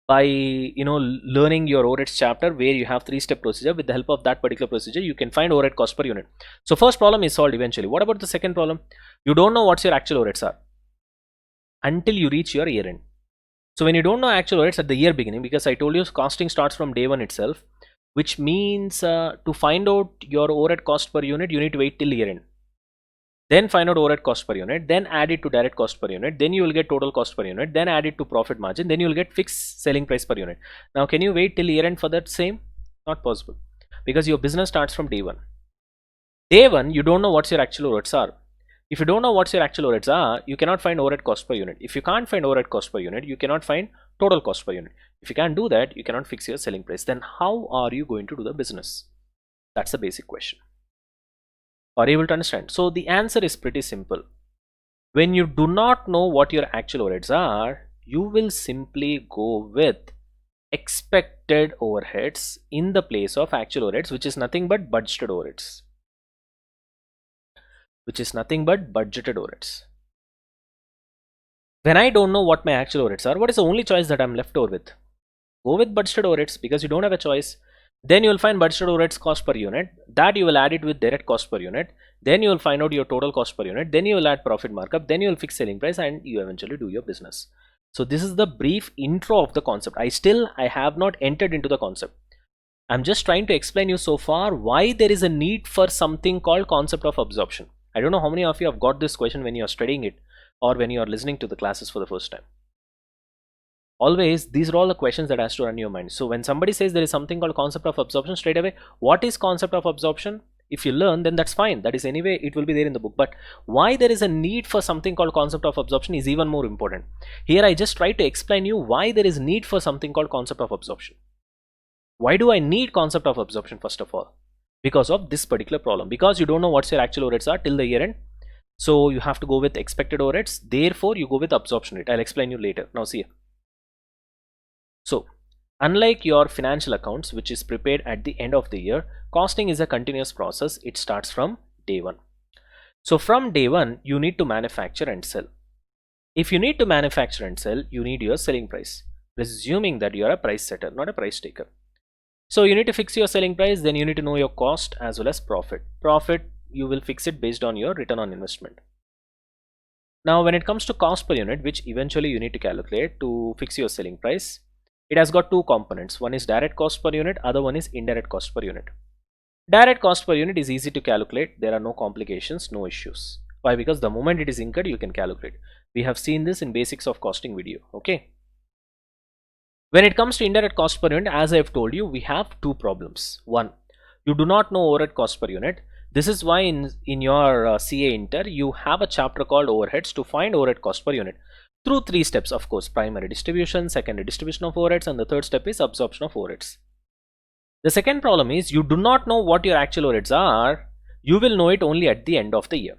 by learning your overheads chapter, where you have 3-step procedure. With the help of that particular procedure you can find overhead cost per unit. So first problem is solved eventually. What about the second problem? You don't know what's your actual overheads are until you reach your year end. So when you don't know actual overheads at the year beginning, because I told you costing starts from day one itself, which means to find out your overhead cost per unit you need to wait till year end, then find out overhead cost per unit, then add it to direct cost per unit, then you will get total cost per unit, then add it to profit margin, then you will get fixed selling price per unit. Now can you wait till year end for that same? Not possible, because your business starts from day one. Day one you don't know what's your actual overheads are. If you don't know what's your actual overheads are, you cannot find overhead cost per unit. If you can't find overhead cost per unit, you cannot find total cost per unit. If you can't do that, you cannot fix your selling price. Then how are you going to do the business? That's the basic question. Are you able to understand? So the answer is pretty simple. When you do not know what your actual overheads are, you will simply go with expected overheads in the place of actual overheads, which is nothing but budgeted overheads. When I don't know what my actual overheads are, what is the only choice that I'm left over with? Go with budgeted overheads, because you don't have a choice. Then you will find budgeted overheads cost per unit, that you will add it with direct cost per unit, then you will find out your total cost per unit, then you will add profit markup, then you will fix selling price, and you eventually do your business. So this is the brief intro of the concept. I have not entered into the concept. I'm just trying to explain you so far why there is a need for something called concept of absorption. I don't know how many of you have got this question when you are studying it or when you are listening to the classes for the first time. Always these are all the questions that has to run your mind. So when somebody says there is something called concept of absorption, straight away what is concept of absorption? If you learn, then that's fine, that is anyway it will be there in the book. But why there is a need for something called concept of absorption is even more important. Here I just try to explain you why there is need for something called concept of absorption. Why do I need concept of absorption? First of all, because of this particular problem, because you don't know what's your actual overheads are till the year end. So you have to go with expected overheads, therefore you go with absorption rate. I'll explain you later. Now see, so unlike your financial accounts, which is prepared at the end of the year, costing is a continuous process. It starts from day one. So from day one you need to manufacture and sell. If you need to manufacture and sell, you need your selling price, presuming that you are a price setter, not a price taker. So you need to fix your selling price, then you need to know your cost as well as profit. Profit you will fix it based on your return on investment. Now when it comes to cost per unit, which eventually you need to calculate to fix your selling price, it has got two components. One is direct cost per unit, other one is indirect cost per unit. Direct cost per unit is easy to calculate. There are no complications, no issues. Why? Because the moment it is incurred you can calculate. We have seen this in basics of costing video. Okay. When it comes to indirect cost per unit, as I have told you, we have two problems. One, you do not know overhead cost per unit. This is why in your CA Inter you have a chapter called overheads to find overhead cost per unit through 3 steps, of course: primary distribution, secondary distribution of overheads, and the third step is absorption of overheads. The second problem is you do not know what your actual overheads are. You will know it only at the end of the year.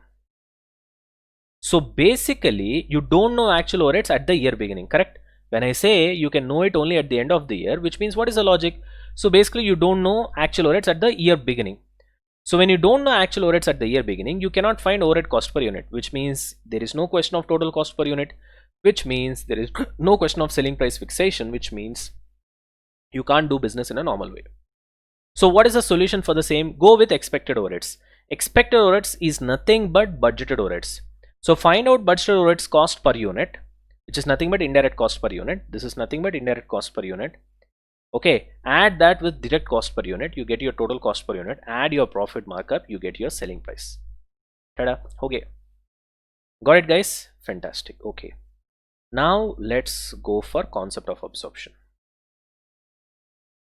So basically you don't know actual overheads at the year beginning, correct? When I say you can know it only at the end of the year, which means what is the logic? So basically you don't know actual overheads at the year beginning. So when you don't know actual overheads at the year beginning, you cannot find overhead cost per unit, which means there is no question of total cost per unit, which means there is no question of selling price fixation, which means you can't do business in a normal way. So what is the solution for the same? Go with expected overheads. Expected overheads is nothing but budgeted overheads. So find out budgeted overheads cost per unit, which is nothing but indirect cost per unit. This is nothing but indirect cost per unit. Okay, add that with direct cost per unit, you get your total cost per unit. Add your profit markup, you get your selling price. Tada. Okay, got it guys? Fantastic. Okay, now let's go for concept of absorption.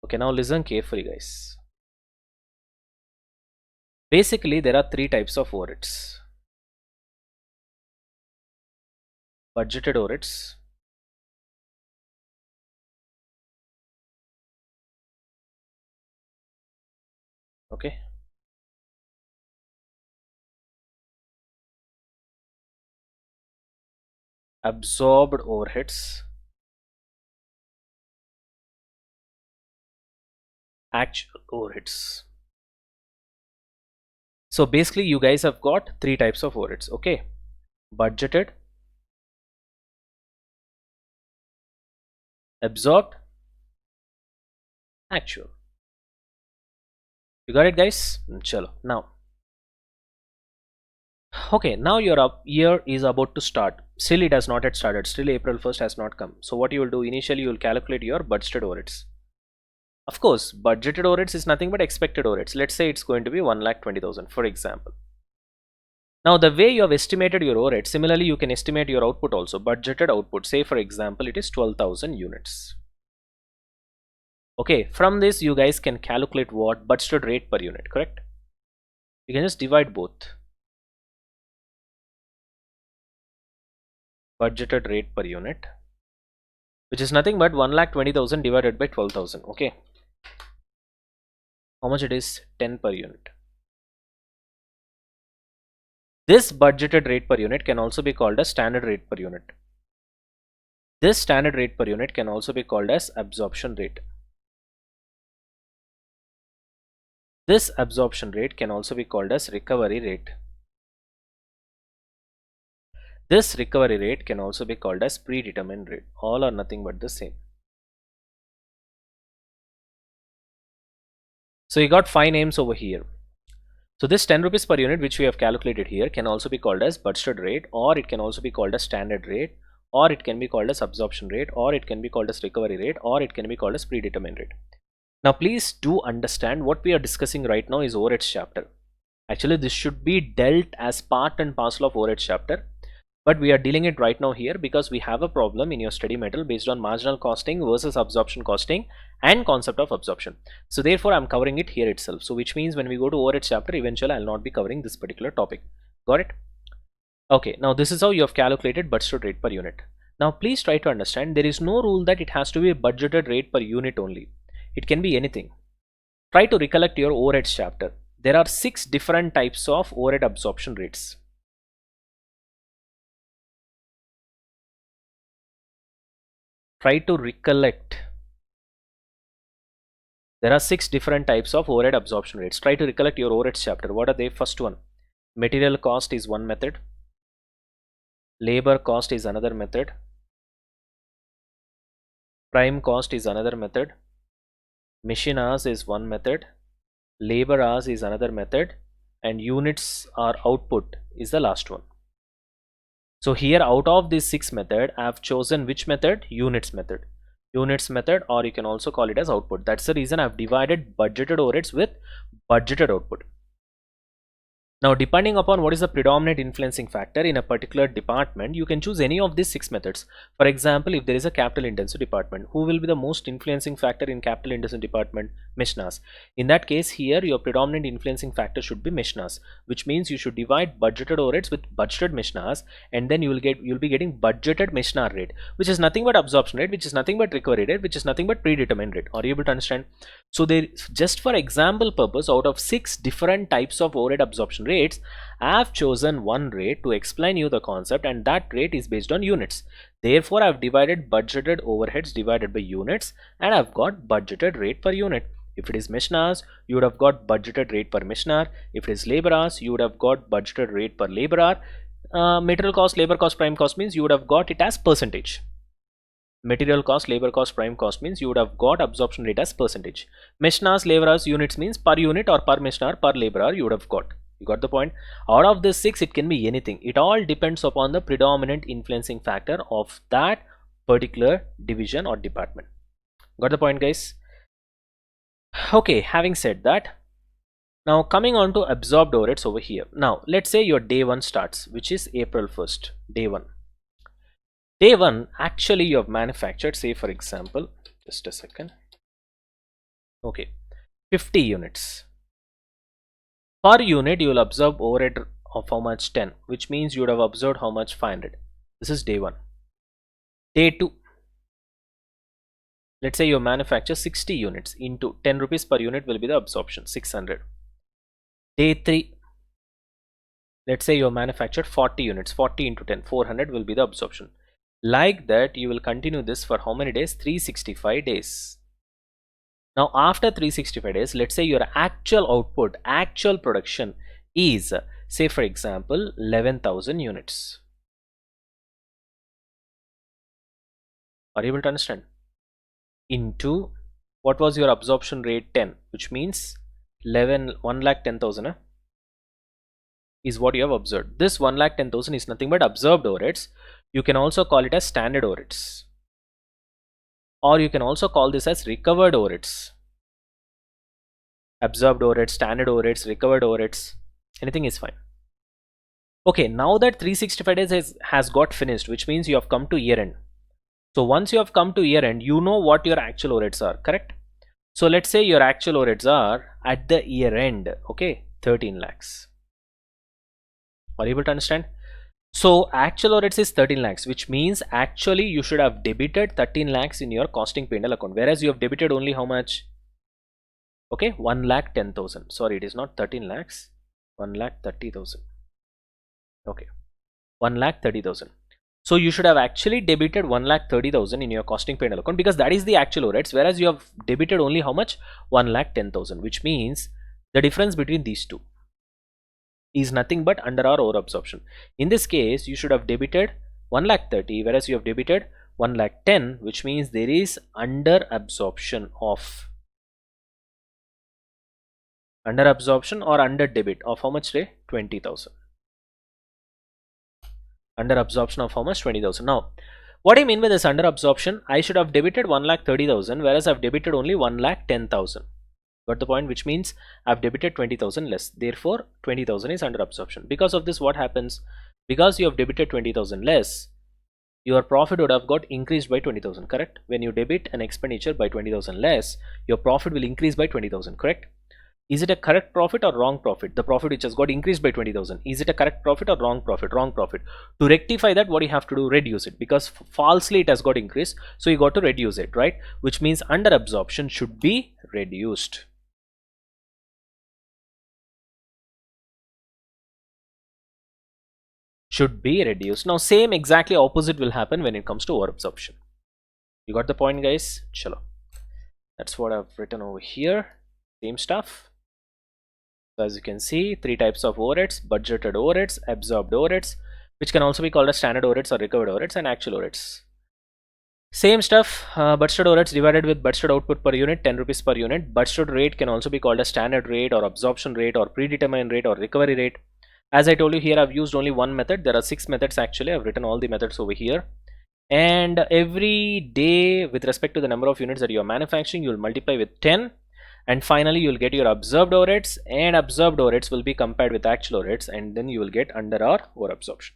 Okay, now listen carefully, guys. Basically, there are three types of overheads: budgeted overheads, okay, absorbed overheads, actual overheads. So basically, you guys have got three types of overheads, okay? Budgeted, absorbed, actual. You got it, guys? Chalo. Now, okay, now your year is about to start. Still, it has not yet started. Still, April 1st has not come. So what you will do initially, you will calculate your budgeted overheads. Of course, budgeted overheads is nothing but expected overheads. Let's say it's going to be 1,20,000, for example. Now, the way you have estimated your overhead, similarly, you can estimate your output also. Budgeted output, say for example, it is 12,000 units. Okay, from this, you guys can calculate what budgeted rate per unit, correct? You can just divide both. Budgeted rate per unit, which is nothing but 1,20,000 divided by 12,000. Okay, how much it is? 10 per unit. This budgeted rate per unit can also be called as standard rate per unit. This standard rate per unit can also be called as absorption rate. This absorption rate can also be called as recovery rate. This recovery rate can also be called as predetermined rate. All are nothing but the same. So you got 5 names over here. So this 10 rupees per unit which we have calculated here can also be called as budgeted rate, or it can also be called as standard rate, or it can be called as absorption rate, or it can be called as recovery rate, or it can be called as predetermined rate. Now please do understand what we are discussing right now is overheads chapter. Actually this should be dealt as part and parcel of overheads chapter, but we are dealing it right now here because we have a problem in your study material based on marginal costing versus absorption costing and concept of absorption. So therefore I'm covering it here itself. So which means when we go to overheads chapter, eventually I'll not be covering this particular topic. Got it? Okay, now this is how you have calculated budgeted rate per unit. Now please try to understand there is no rule that it has to be a budgeted rate per unit only. It can be anything. Try to recollect your overheads chapter. There are 6 different types of overhead absorption rates. Try to recollect. There are 6 different types of overhead absorption rates. Try to recollect your overheads chapter. What are they? First one, material cost is one method. Labor cost is another method. Prime cost is another method. Machine hours is one method. Labor hours is another method. And units or output is the last one. So here out of these 6 methods, I have chosen which method? Units method. Units method, or you can also call it as output. That's the reason I've divided budgeted overheads with budgeted output. Now depending upon what is the predominant influencing factor in a particular department, you can choose any of these 6 methods. For example, if there is a capital intensive department, who will be the most influencing factor in capital intensive department? Mishnas. In that case, here your predominant influencing factor should be Mishnas, which means you should divide budgeted overheads with budgeted Mishnas, and then you'll be getting budgeted Mishnar rate, which is nothing but absorption rate, which is nothing but recovery rate, which is nothing but predetermined rate. Are you able to understand? So there, just for example purpose, out of 6 different types of overhead absorption rates, I have chosen one rate to explain you the concept, and that rate is based on units. Therefore, I have divided budgeted overheads divided by units, and I've got budgeted rate per unit. If it is mission hours, you would have got budgeted rate per mission hour. If it is labor hours, you would have got budgeted rate per labor hour. Material cost, labor cost, prime cost means you would have got it as percentage. Material cost, labor cost, prime cost means you would have got absorption rate as percentage. Mission hours, labor hours, units means per unit or per mission hour, per labor hour you would have got. You got the point? Out of this 6, it can be anything. It all depends upon the predominant influencing factor of that particular division or department. Got the point, guys? Okay, having said that, now coming on to absorbed overheads over here. Now let's say your day 1 starts, which is April 1st, day 1. Day 1, actually you have manufactured, say for example, just a second. Okay, 50 units. Per unit, you will observe overhead of how much? 10, which means you would have observed how much? 500. This is day 1. Day 2, let's say you manufacture 60 units, into 10 rupees per unit will be the absorption, 600. Day 3, let's say you manufactured 40 units, 40 into 10, 400 will be the absorption. Like that, you will continue this for how many days? 365 days. Now after 365 days, let's say your actual output, actual production is, say for example, 11,000 units. Are you able to understand? Into, what was your absorption rate? 10, which means 1,10,000 is what you have observed. This 1,10,000 is nothing but observed overheads. You can also call it as standard overheads, or you can also call this as recovered overheads. Absorbed overheads, standard overheads, recovered overheads, anything is fine. Okay, now that 365 days has got finished, which means you have come to year end. So once you have come to year end, you know what your actual overheads are, correct? So let's say your actual overheads are at the year end, okay, 13 lakhs. Are you able to understand? So actual overheads is 13 lakhs, which means actually you should have debited 13 lakhs in your costing P&L account, whereas you have debited only how much? Okay, 1,10,000. Sorry, it is not 13 lakhs, 1,30,000. Okay, 1,30,000. So you should have actually debited 1,30,000 in your costing P&L account, because that is the actual overheads, whereas you have debited only how much? 1,10,000, which means the difference between these two is nothing but under or over absorption. In this case, you should have debited 1,30,000, whereas you have debited 1,10,000, which means there is under absorption or under debit of how much? 20,000. Under absorption of how much? 20,000. Now, what I mean by this under absorption, I should have debited 1,30,000, whereas I've debited only 1,10,000. Got the point? Which means I've debited 20,000 less. Therefore, 20,000 is under absorption. Because of this, what happens? Because you have debited 20,000 less, your profit would have got increased by 20,000, correct? When you debit an expenditure by 20,000 less, your profit will increase by 20,000, correct? Is it a correct profit or wrong profit? The profit which has got increased by 20,000. Is it a correct profit or wrong profit? Wrong profit. To rectify that, what you have to do? Reduce it, because falsely it has got increased. So you got to reduce it, right? Which means under absorption should be reduced. Should be reduced. Now same exactly opposite will happen when it comes to over absorption. You got the point, guys? Chalo. That's what I've written over here. Same stuff. So as you can see, 3 types of overheads: budgeted overheads, absorbed overheads, which can also be called as standard overheads or recovered overheads, and actual overheads. Same stuff, budgeted overheads divided with budgeted output per unit, 10 rupees per unit. Budgeted rate can also be called as standard rate or absorption rate or predetermined rate or recovery rate. As I told you, here I've used only one method. There are 6 methods actually. I've written all the methods over here. And every day, with respect to the number of units that you are manufacturing, you will multiply with 10. And finally, you will get your observed overheads, and observed overheads will be compared with actual overheads, and then you will get under or over absorption.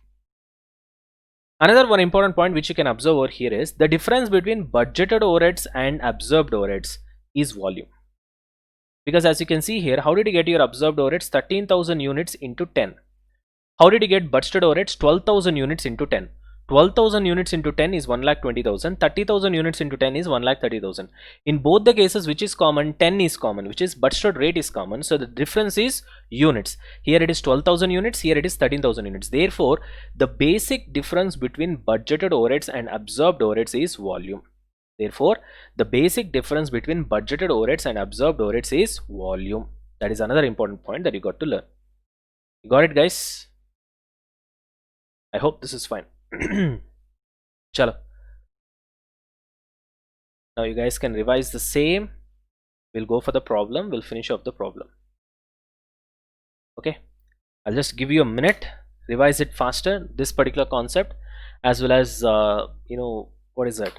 Another one important point which you can observe over here is the difference between budgeted overheads and observed overheads is volume. Because as you can see here, how did you get your observed overheads? 13,000 units into 10. How did you get budgeted overheads? 12,000 units into 10. 12,000 units into 10 is 1,20,000. 30,000 units into 10 is 1,30,000. In both the cases, which is common? 10 is common, which is budgeted rate is common. So the difference is units. Here it is 12,000 units, here it is 13,000 units. Therefore, the basic difference between budgeted overheads and absorbed overheads is volume. Therefore, the basic difference between budgeted overheads and absorbed overheads is volume. That is another important point that you got to learn. You got it, guys? I hope this is fine. Chalo. Now you guys can revise the same. We'll go for the problem. We'll finish off the problem. Okay. I'll just give you a minute. Revise it faster. This particular concept, as well as what is that?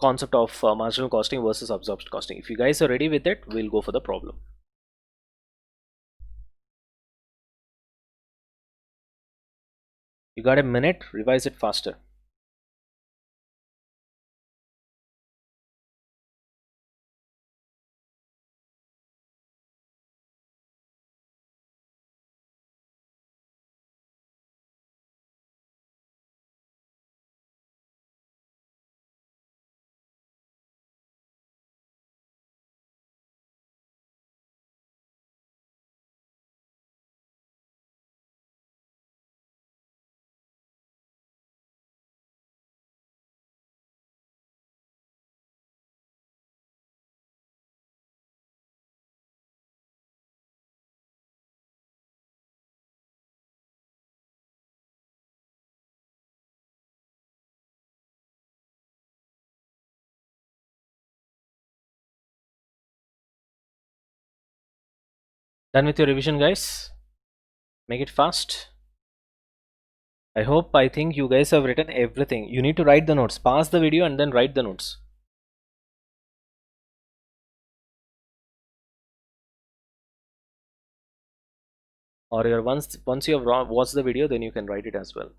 Concept of marginal costing versus absorbed costing. If you guys are ready with it, we'll go for the problem. You got a minute. Revise it faster. Done with your revision, guys? Make it fast. I think you guys have written everything. You need to write the notes. Pause the video and then write the notes. Or once you have watched the video, then you can write it as well.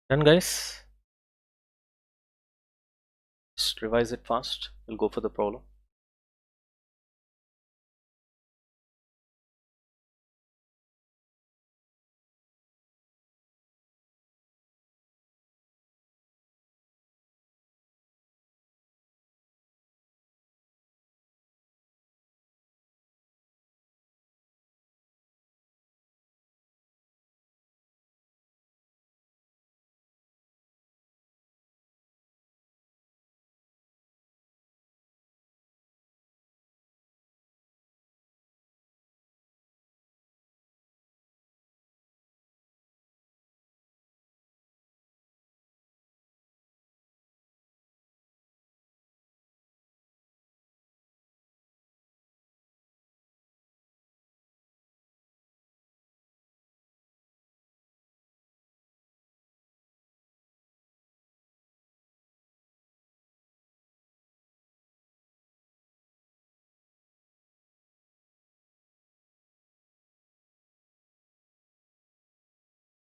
Done, guys? Just revise it fast. We'll go for the problem.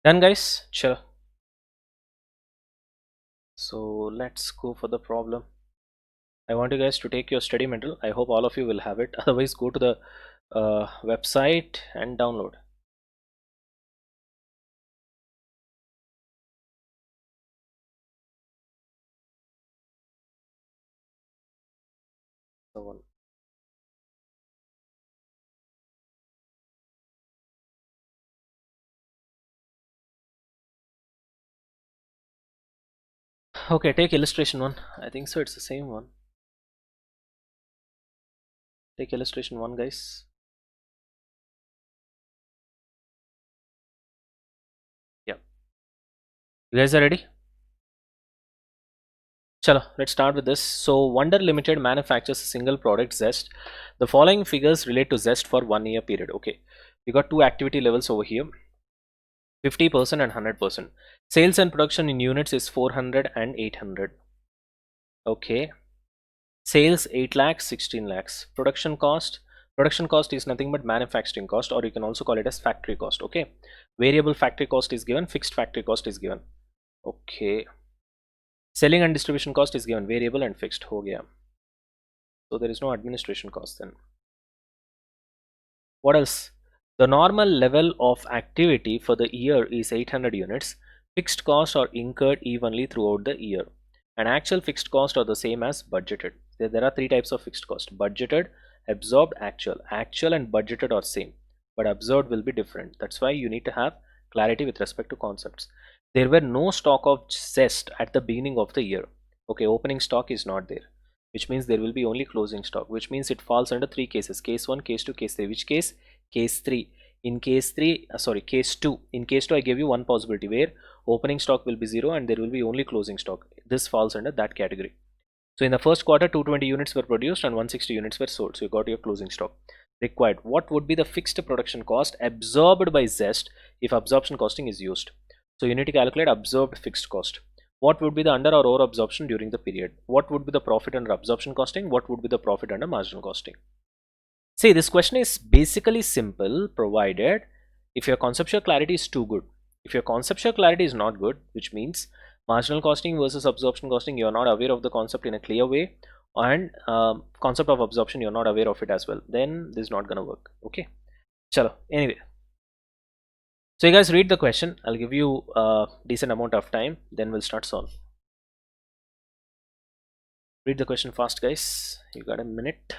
Done, guys? Sure. So let's go for the problem. I want you guys to take your study material. I hope all of you will have it. Otherwise, go to the website and download. The one. Okay, take illustration one. I think so. It's the same one. Take illustration one, guys. Yeah. You guys are ready? Chalo, let's start with this. So, Wonder Limited manufactures a single product, Zest. The following figures relate to Zest for 1 year period. Okay, we got two activity levels over here, 50% and 100%. Sales and production in units is 400 and 800. Okay, sales 8 lakhs, 16 lakhs. Production cost is nothing but manufacturing cost, or you can also call it as factory cost. Okay, variable factory cost is given, fixed factory cost is given. Okay, selling and distribution cost is given, variable and fixed. Ho gaya. So there is no administration cost then. What else? The normal level of activity for the year is 800 units. Fixed costs are incurred evenly throughout the year, and actual fixed costs are the same as budgeted. There are three types of fixed cost: budgeted, absorbed, actual. Actual and budgeted are same, but absorbed will be different. That's why you need to have clarity with respect to concepts. There were no stock of Zest at the beginning of the year. Okay, opening stock is not there, which means there will be only closing stock, which means it falls under three cases: case 1, case 2, case 3. Which case? Case 3. In case 3, sorry, case 2. In case 2, I gave you one possibility where opening stock will be 0 and there will be only closing stock. This falls under that category. So in the first quarter, 220 units were produced and 160 units were sold. So you got your closing stock. Required. What would be the fixed production cost absorbed by Zest if absorption costing is used? So you need to calculate absorbed fixed cost. What would be the under or over absorption during the period? What would be the profit under absorption costing? What would be the profit under marginal costing? See, this question is basically simple, provided if your conceptual clarity is too good. If your conceptual clarity is not good, which means marginal costing versus absorption costing, you're not aware of the concept in a clear way, and concept of absorption, you're not aware of it as well, then this is not gonna work. Okay, chalo. Anyway, so you guys read the question. I'll give you a decent amount of time, then we'll start solve. Read the question fast, guys. You got a minute.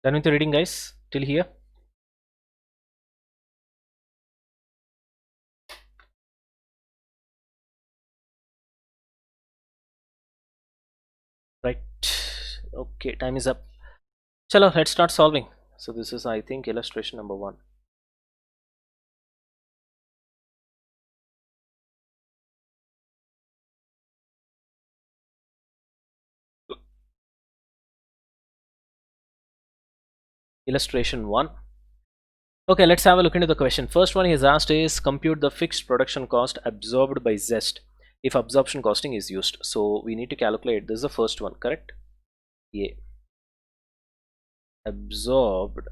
Done with the reading, guys, till here? Right. Okay, time is up. Chalo, let's start solving. So this is, I think, illustration number 1. Illustration 1. Okay, let's have a look into the question. First one he has asked is compute the fixed production cost absorbed by Zest if absorption costing is used. So we need to calculate. This is the first one, correct? Yeah. Absorbed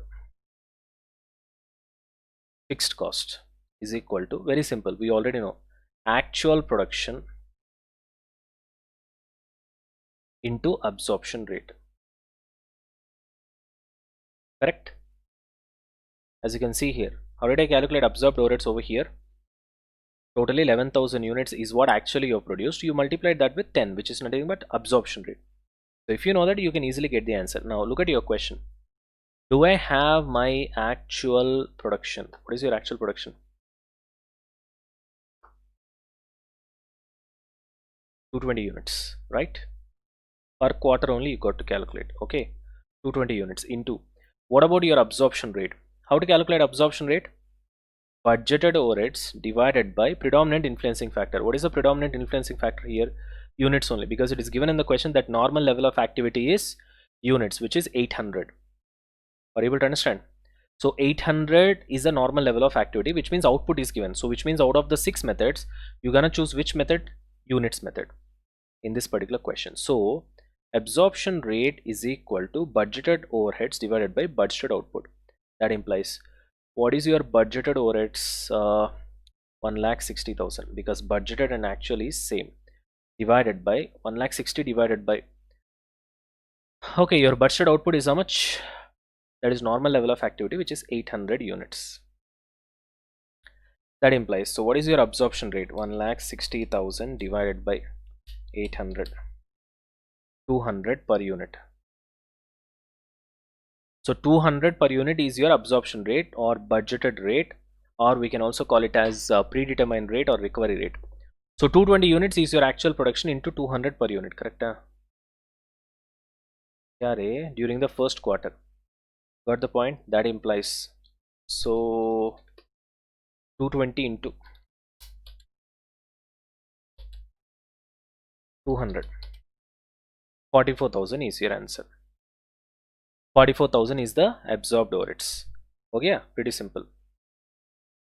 fixed cost is equal to, very simple, we already know, actual production into absorption rate. Correct? As you can see here, how did I calculate absorbed overheads over here? Totally 11,000 units is what actually you have produced. You multiply that with 10, which is nothing but absorption rate. So if you know that, you can easily get the answer. Now look at your question. Do I have my actual production? What is your actual production? 220 units, right? Per quarter only you got to calculate. Okay, 220 units into, what about your absorption rate? How to calculate absorption rate? Budgeted overheads divided by predominant influencing factor. What is the predominant influencing factor here? Units only, because it is given in the question that normal level of activity is units, which is 800. Are you able to understand? So 800 is the normal level of activity, which means output is given. So which means out of the 6 methods, you're gonna choose which method? Units method in this particular question. So absorption rate is equal to budgeted overheads divided by budgeted output. That implies, what is your budgeted overheads? 1,60,000, because budgeted and actual is same, divided by 1,60,000 divided by, okay, your budgeted output is how much? That is normal level of activity, which is 800 units. That implies, so what is your absorption rate? 1,60,000 divided by 800, 200 per unit. So 200 per unit is your absorption rate or budgeted rate, or we can also call it as predetermined rate or recovery rate. So 220 units is your actual production into 200 per unit, correct? Yeah, during the first quarter. Got the point? That implies, so 220 into 200, 44,000 is your answer. 44,000 is the absorbed overheads. Okay, yeah, pretty simple.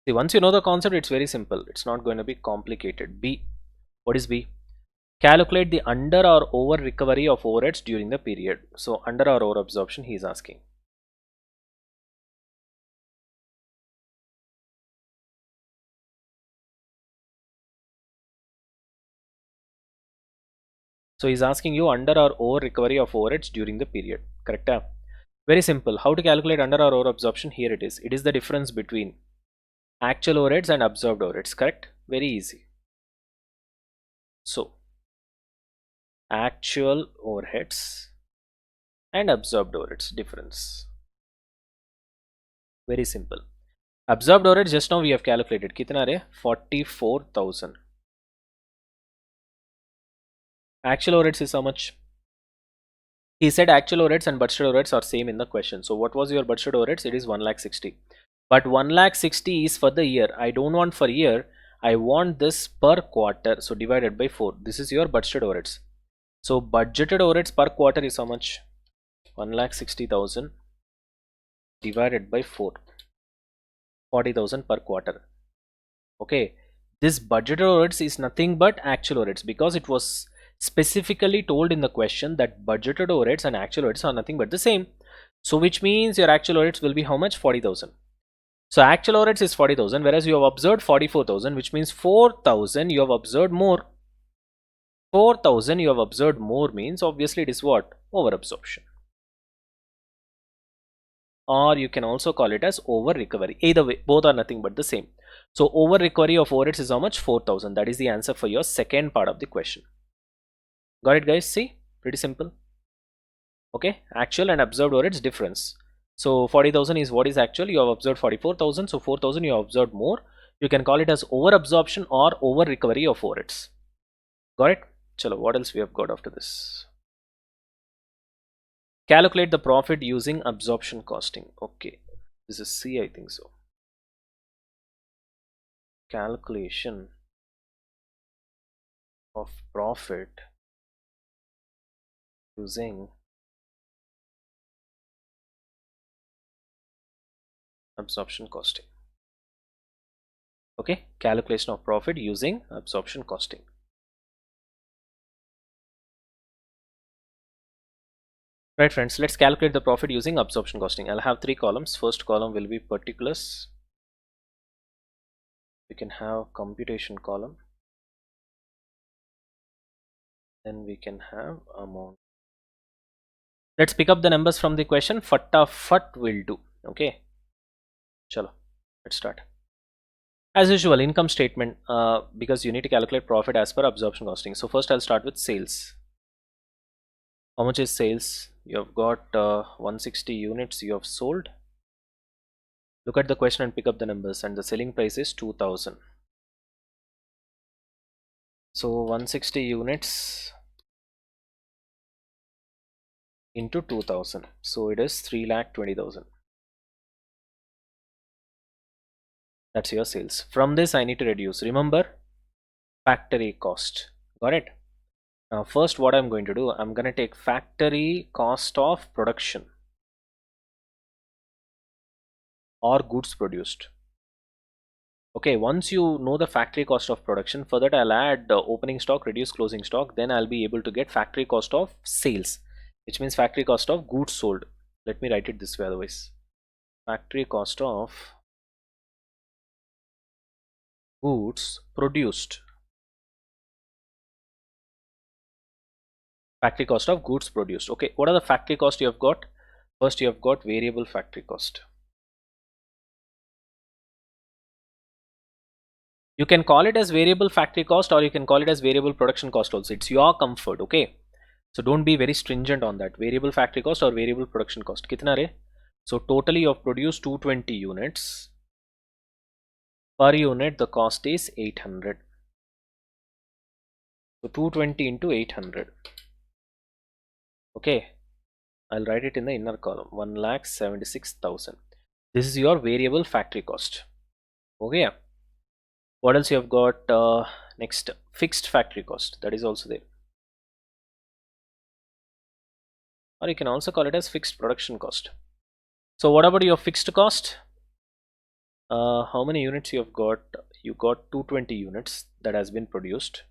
See, once you know the concept, it's very simple. It's not going to be complicated. B. What is B? Calculate the under or over recovery of overheads during the period. So under or over absorption he is asking. So he's asking you under or over recovery of overheads during the period. Correct? Very simple. How to calculate under or over absorption? Here it is. It is the difference between actual overheads and absorbed overheads. Correct? Very easy. So actual overheads and absorbed overheads difference. Very simple. Absorbed overheads just now we have calculated. Kitna re? 44,000. Actual overheads is how much? He said actual overheads and budgeted overheads are same in the question. So what was your budgeted overheads? It is 1,60,000. But 1,60,000 is for the year. I don't want for year. I want this per quarter. So divided by 4. This is your budgeted overheads. So budgeted overheads per quarter is how much? 1,60,000 divided by 4. 40,000 per quarter. Okay. This budgeted overheads is nothing but actual overheads because it was specifically told in the question that budgeted overheads and actual overheads are nothing but the same. So which means your actual overheads will be how much? 40,000. So actual overheads is 40,000 whereas you have observed 44,000, which means 4,000 you have observed more. 4,000 you have observed more means obviously it is what? Over absorption. Or you can also call it as over recovery. Either way, both are nothing but the same. So over recovery of overheads is how much? 4,000. That is the answer for your second part of the question. Got it, guys? See, pretty simple. Okay, actual and observed overheads difference. So 40,000 is what is actual. You have observed 44,000. So 4,000 you have observed more. You can call it as over absorption or over recovery of overheads. Got it? Chalo, what else we have got after this? Calculate the profit using absorption costing. Okay, this is C, I think so. Calculation of profit using absorption costing. Okay, calculation of profit using absorption costing. Right friends, let's calculate the profit using absorption costing. I'll have 3 columns. First column will be particulars. We can have computation column. Then we can have amount. Let's pick up the numbers from the question. Fatafat will do. Okay. Chalo, let's start. As usual, income statement, because you need to calculate profit as per absorption costing. So first I'll start with sales. How much is sales? You have got 160 units you have sold. Look at the question and pick up the numbers, and the selling price is 2,000. So 160 units into 2,000. So it is 3,20,000. That's your sales. From this I need to reduce. Remember, factory cost. Got it? Now first what I'm going to do, I'm going to take factory cost of production or goods produced. Okay, once you know the factory cost of production, for that I'll add opening stock, reduce closing stock, then I'll be able to get factory cost of sales, which means factory cost of goods sold. Let me write it this way otherwise. Factory cost of goods produced. Factory cost of goods produced. Okay, what are the factory cost you have got? First you have got variable factory cost. You can call it as variable factory cost or you can call it as variable production cost also. It's your comfort, okay? So don't be very stringent on that. Variable factory cost or variable production cost. Kitna re? So totally you have produced 220 units. Per unit the cost is 800. So 220 into 800. Okay. I'll write it in the inner column, 1,76,000. This is your variable factory cost. Okay. What else you have got? Next, fixed factory cost. That is also there. Or you can also call it as fixed production cost. So what about your fixed cost? How many units you have got? You got 220 units that has been produced.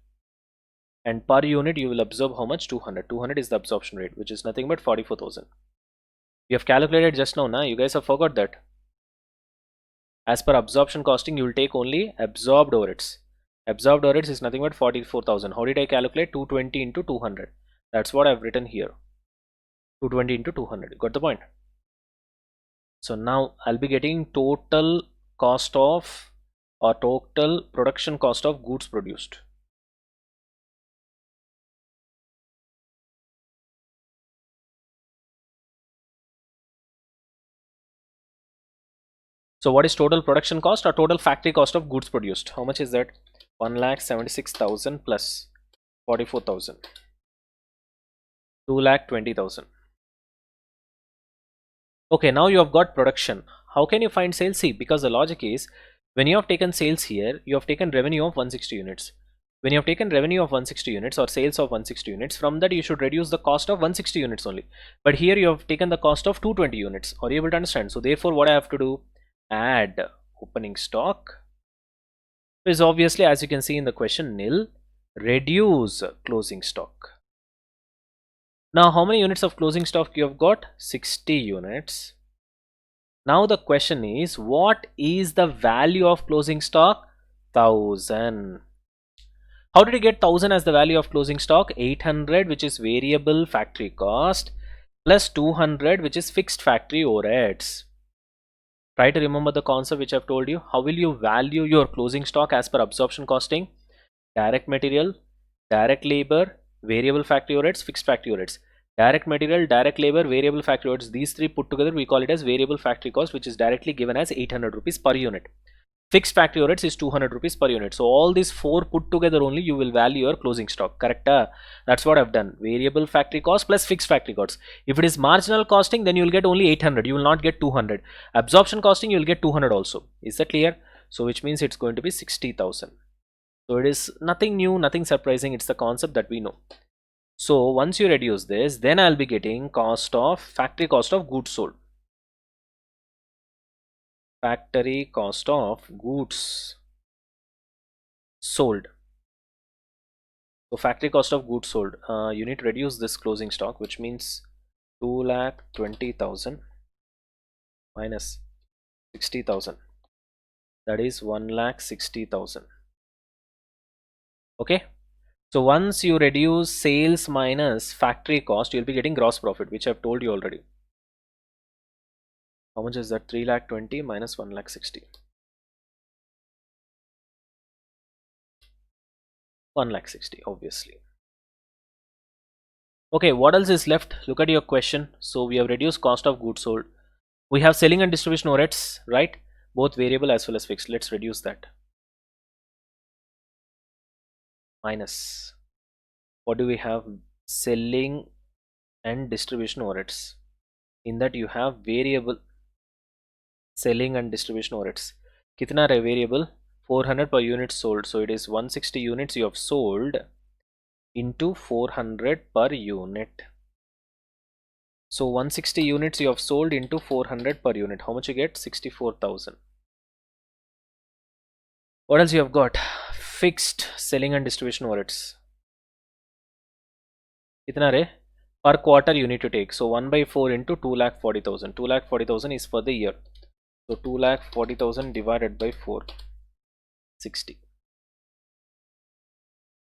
And per unit you will absorb how much? 200. 200 is the absorption rate, which is nothing but 44,000. You have calculated just now, you guys have forgot that. As per absorption costing, you will take only absorbed overheads. Absorbed overheads is nothing but 44,000. How did I calculate? 220 into 200. That's what I've written here. 220 into 200. Got the point? So now I'll be getting total cost of, or total production cost of goods produced. So what is total production cost or total factory cost of goods produced? How much is that? 1,76,000 plus 44,000. 2,20,000. Okay, now you have got production. How can you find sales? See, because the logic is, when you have taken sales here, you have taken revenue of 160 units. When you have taken revenue of 160 units or sales of 160 units, from that you should reduce the cost of 160 units only. But here you have taken the cost of 220 units. Are you able to understand? So therefore what I have to do? Add opening stock is obviously, as you can see in the question, nil. Reduce closing stock. Now how many units of closing stock you have got? 60 units. Now the question is, what is the value of closing stock? 1000. How did you get 1000 as the value of closing stock? 800, which is variable factory cost, plus 200, which is fixed factory overheads. Try to remember the concept which I've told you. How will you value your closing stock as per absorption costing? Direct material, direct labor, variable factory overheads, fixed factory overheads. Direct material, direct labor, variable factory overheads, these three put together we call it as variable factory cost, which is directly given as 800 rupees per unit. Fixed factory overheads is 200 rupees per unit. So all these four put together only you will value your closing stock. Correct? That's what I've done. Variable factory cost plus fixed factory costs. If it is marginal costing, then you will get only 800. You will not get 200. Absorption costing, you will get 200 also. Is that clear? So which means it's going to be 60,000. So it is nothing new, nothing surprising. It's the concept that we know. So once you reduce this, then I'll be getting cost of factory cost of goods sold. Factory cost of goods sold. So factory cost of goods sold, you need to reduce this closing stock, which means 2,20,000 minus 60,000. That is 1,60,000. Okay. So once you reduce sales minus factory cost, you'll be getting gross profit, which I've told you already. How much is that? 3,20,000 minus 1,60,000. 1,60,000, obviously. Okay, what else is left? Look at your question. So we have reduced cost of goods sold. We have selling and distribution overheads, right? Both variable as well as fixed. Let's reduce that. Minus. What do we have? Selling and distribution overheads. In that you have variable selling and distribution overheads. Kitna hai variable? 400 per unit sold. So it is 160 units you have sold into 400 per unit. So 160 units you have sold into 400 per unit. How much you get? 64,000. What else you have got? Fixed selling and distribution overheads. Kitna re? Per quarter you need to take. So 1 by 4 into 2,40,000. 2,40,000 is for the year. So 2,40,000 divided by 4. 60.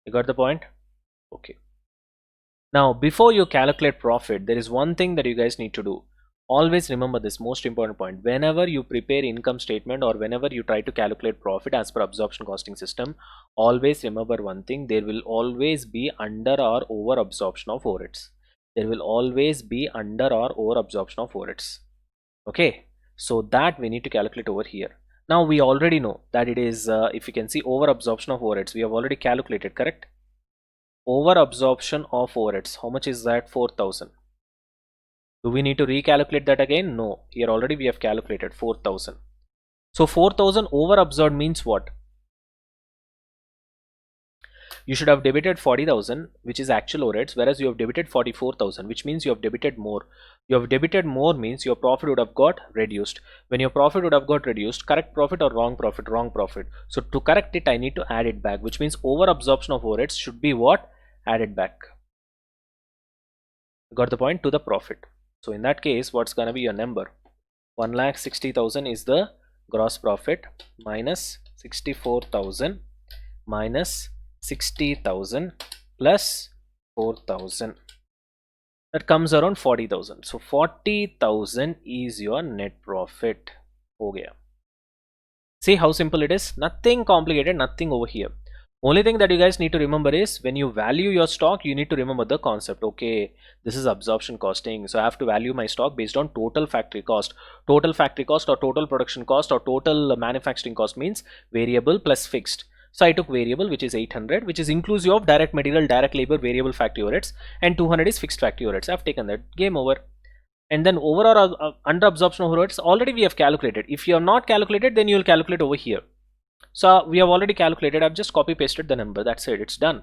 You got the point? Okay. Now before you calculate profit, there is one thing that you guys need to do. Always remember this most important point. Whenever you prepare income statement or whenever you try to calculate profit as per absorption costing system, always remember one thing. There will always be under or over absorption of overheads. There will always be under or over absorption of overheads. Okay, so that we need to calculate over here. Now we already know that it is, if you can see, over absorption of overheads. We have already calculated, correct? Over absorption of overheads. How much is that? 4,000. Do we need to recalculate that again? No. Here already we have calculated 4,000. So 4,000 over absorbed means what? You should have debited 40,000, which is actual overheads, whereas you have debited 44,000, which means you have debited more. You have debited more means your profit would have got reduced. When your profit would have got reduced, correct profit or wrong profit? Wrong profit. So to correct it, I need to add it back, which means over absorption of overheads should be what? Added back. Got the point? To the profit. So in that case, what's gonna be your number? 1,60,000 is the gross profit minus 64,000 minus 60,000 plus 4,000. That comes around 40,000. So 40,000 is your net profit. Ho gaya. See how simple it is? Nothing complicated, nothing over here. Only thing that you guys need to remember is when you value your stock, you need to remember the concept. Okay, this is absorption costing. So I have to value my stock based on total factory cost. Total factory cost or total production cost or total manufacturing cost means variable plus fixed. So I took variable, which is 800, which is inclusive of direct material, direct labor, variable factory overheads, and 200 is fixed factory overheads. I've taken that. Game over. And then overall under absorption overheads already we have calculated. If you have not calculated, then you will calculate over here. So we have already calculated. I've just copy pasted the number. That's it. It's done.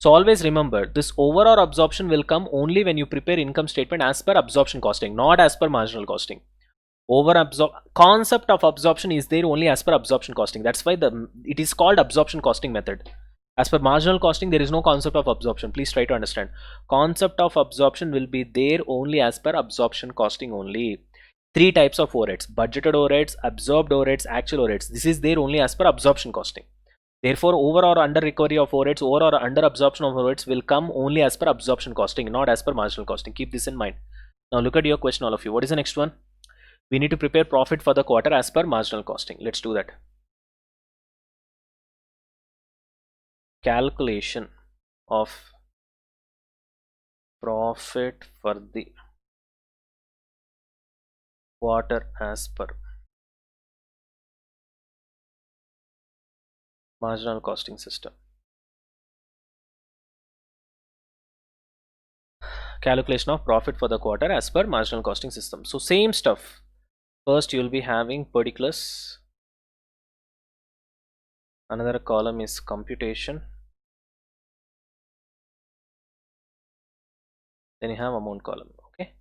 So always remember, this overall absorption will come only when you prepare income statement as per absorption costing, not as per marginal costing. Concept of absorption is there only as per absorption costing. That's why it is called absorption costing method. As per marginal costing, there is no concept of absorption. Please try to understand. Concept of absorption will be there only as per absorption costing only. Three types of overheads: budgeted overheads, absorbed overheads, actual overheads. This is there only as per absorption costing. Therefore, over or under recovery of overheads, over or under absorption of overheads will come only as per absorption costing, not as per marginal costing. Keep this in mind. Now look at your question, all of you. What is the next one? We need to prepare profit for the quarter as per marginal costing. Let's do that. Calculation of profit for the quarter as per marginal costing system. Calculation of profit for the quarter as per marginal costing system. So same stuff. First you will be having particulars. Another column is computation. Then you have amount column. Okay.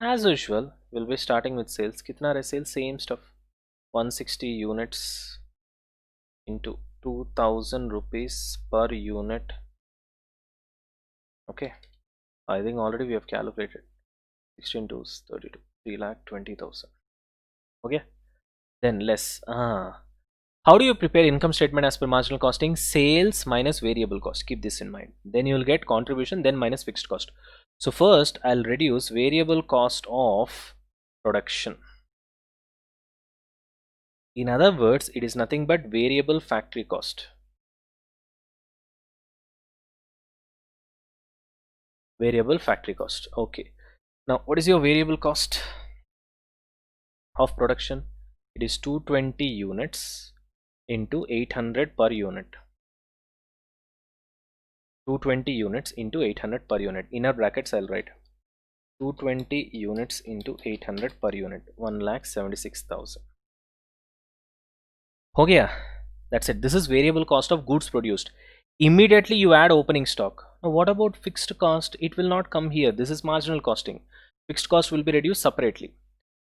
As usual, we'll be starting with sales. Kitna hai sales? Same stuff. 160 units into 2000 rupees per unit. Okay. I think already we have calculated. 16 to 32. 3,20,000. Okay. Then less. How do you prepare income statement as per marginal costing? Sales minus variable cost. Keep this in mind. Then you will get contribution, then minus fixed cost. So first I'll reduce variable cost of production. In other words, it is nothing but variable factory cost. Variable factory cost. Okay. Now what is your variable cost of production? It is 220 units into 800 per unit. 220 units into 800 per unit. Inner brackets I'll write 220 units into 800 per unit. 1,76,000. Ho gaya. That's it. This is variable cost of goods produced. Immediately you add opening stock. Now what about fixed cost? It will not come here. This is marginal costing. Fixed cost will be reduced separately.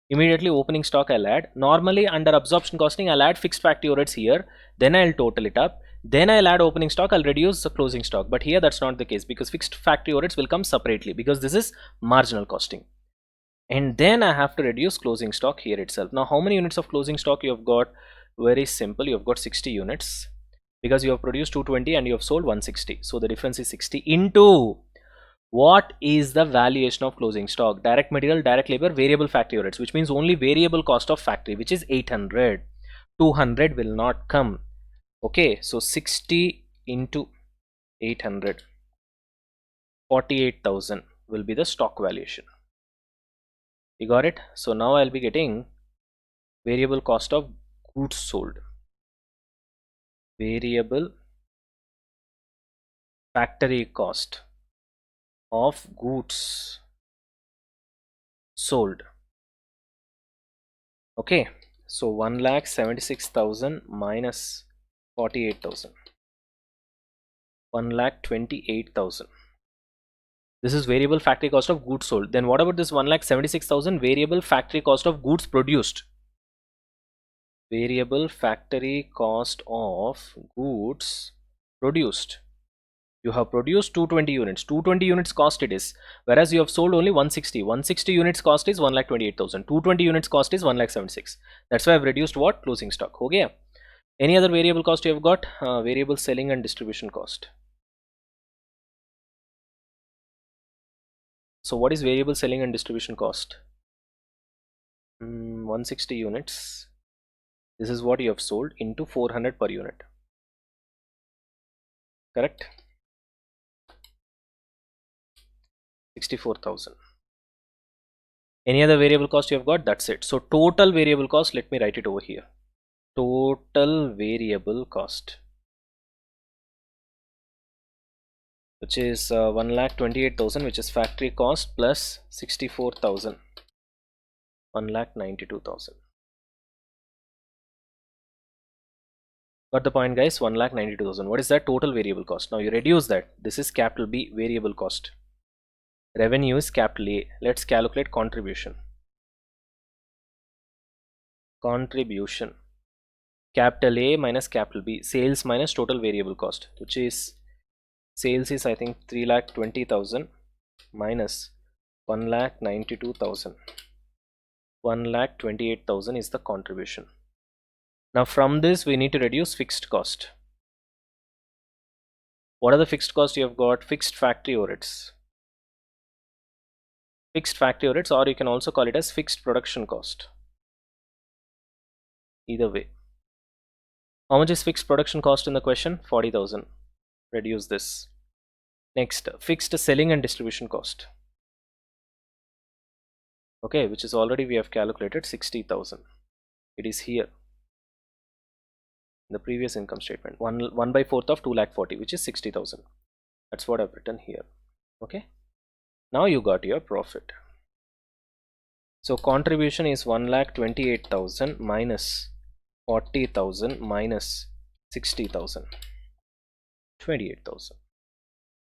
Immediately opening stock I'll add. Normally under absorption costing I'll add fixed factory overheads here. Then I'll total it up. Then I'll add opening stock. I'll reduce the closing stock. But here that's not the case because fixed factory overheads will come separately because this is marginal costing. And then I have to reduce closing stock here itself. Now how many units of closing stock you have got? Very simple. You have got 60 units because you have produced 220 and you have sold 160. So the difference is 60 into what is the valuation of closing stock? Direct material, direct labor, variable factory overheads, which means only variable cost of factory, which is 800. 200 will not come. Okay, so 60 into 800, 48,000 will be the stock valuation. You got it? So now I'll be getting variable cost of goods sold, variable factory cost of goods sold. Okay, so 1,76,000 minus 48,000, 1,28,000. This is variable factory cost of goods sold. Then what about this 1,76,000 variable factory cost of goods produced? Variable factory cost of goods produced. You have produced 220 units. 220 units cost it is, whereas you have sold only 160. 160 units cost is 1,28,000. 220 units cost is 1,76,000. That's why I've reduced what? Closing stock. Okay. Any other variable cost you have got? Variable selling and distribution cost. So what is variable selling and distribution cost? 160 units. This is what you have sold into 400 per unit. Correct? 64,000. Any other variable cost you have got? That's it. So total variable cost, let me write it over here. Total variable cost, which is 1,28,000, which is factory cost, plus 64,000, 1,92,000. Got the point, guys? 1,92,000. What is that? Total variable cost. Now you reduce that. This is capital B, variable cost. Revenue is capital A. Let's calculate contribution. Contribution. Capital A minus capital B. Sales minus total variable cost, which is sales is I think 3,20,000 minus 1,92,000. 1,28,000 is the contribution. Now from this we need to reduce fixed cost. What are the fixed costs you have got? Fixed factory overheads. Fixed factory overheads, or you can also call it as fixed production cost. Either way. How much is fixed production cost in the question? 40,000. Reduce this. Next, fixed selling and distribution cost. Okay, which is already we have calculated 60,000. It is here. The previous income statement, 1/4 of 2,40,000, which is 60,000. That's what I've written here. Okay, now you got your profit. So contribution is 1,28,000 minus 40,000 minus 60,000, 28,000.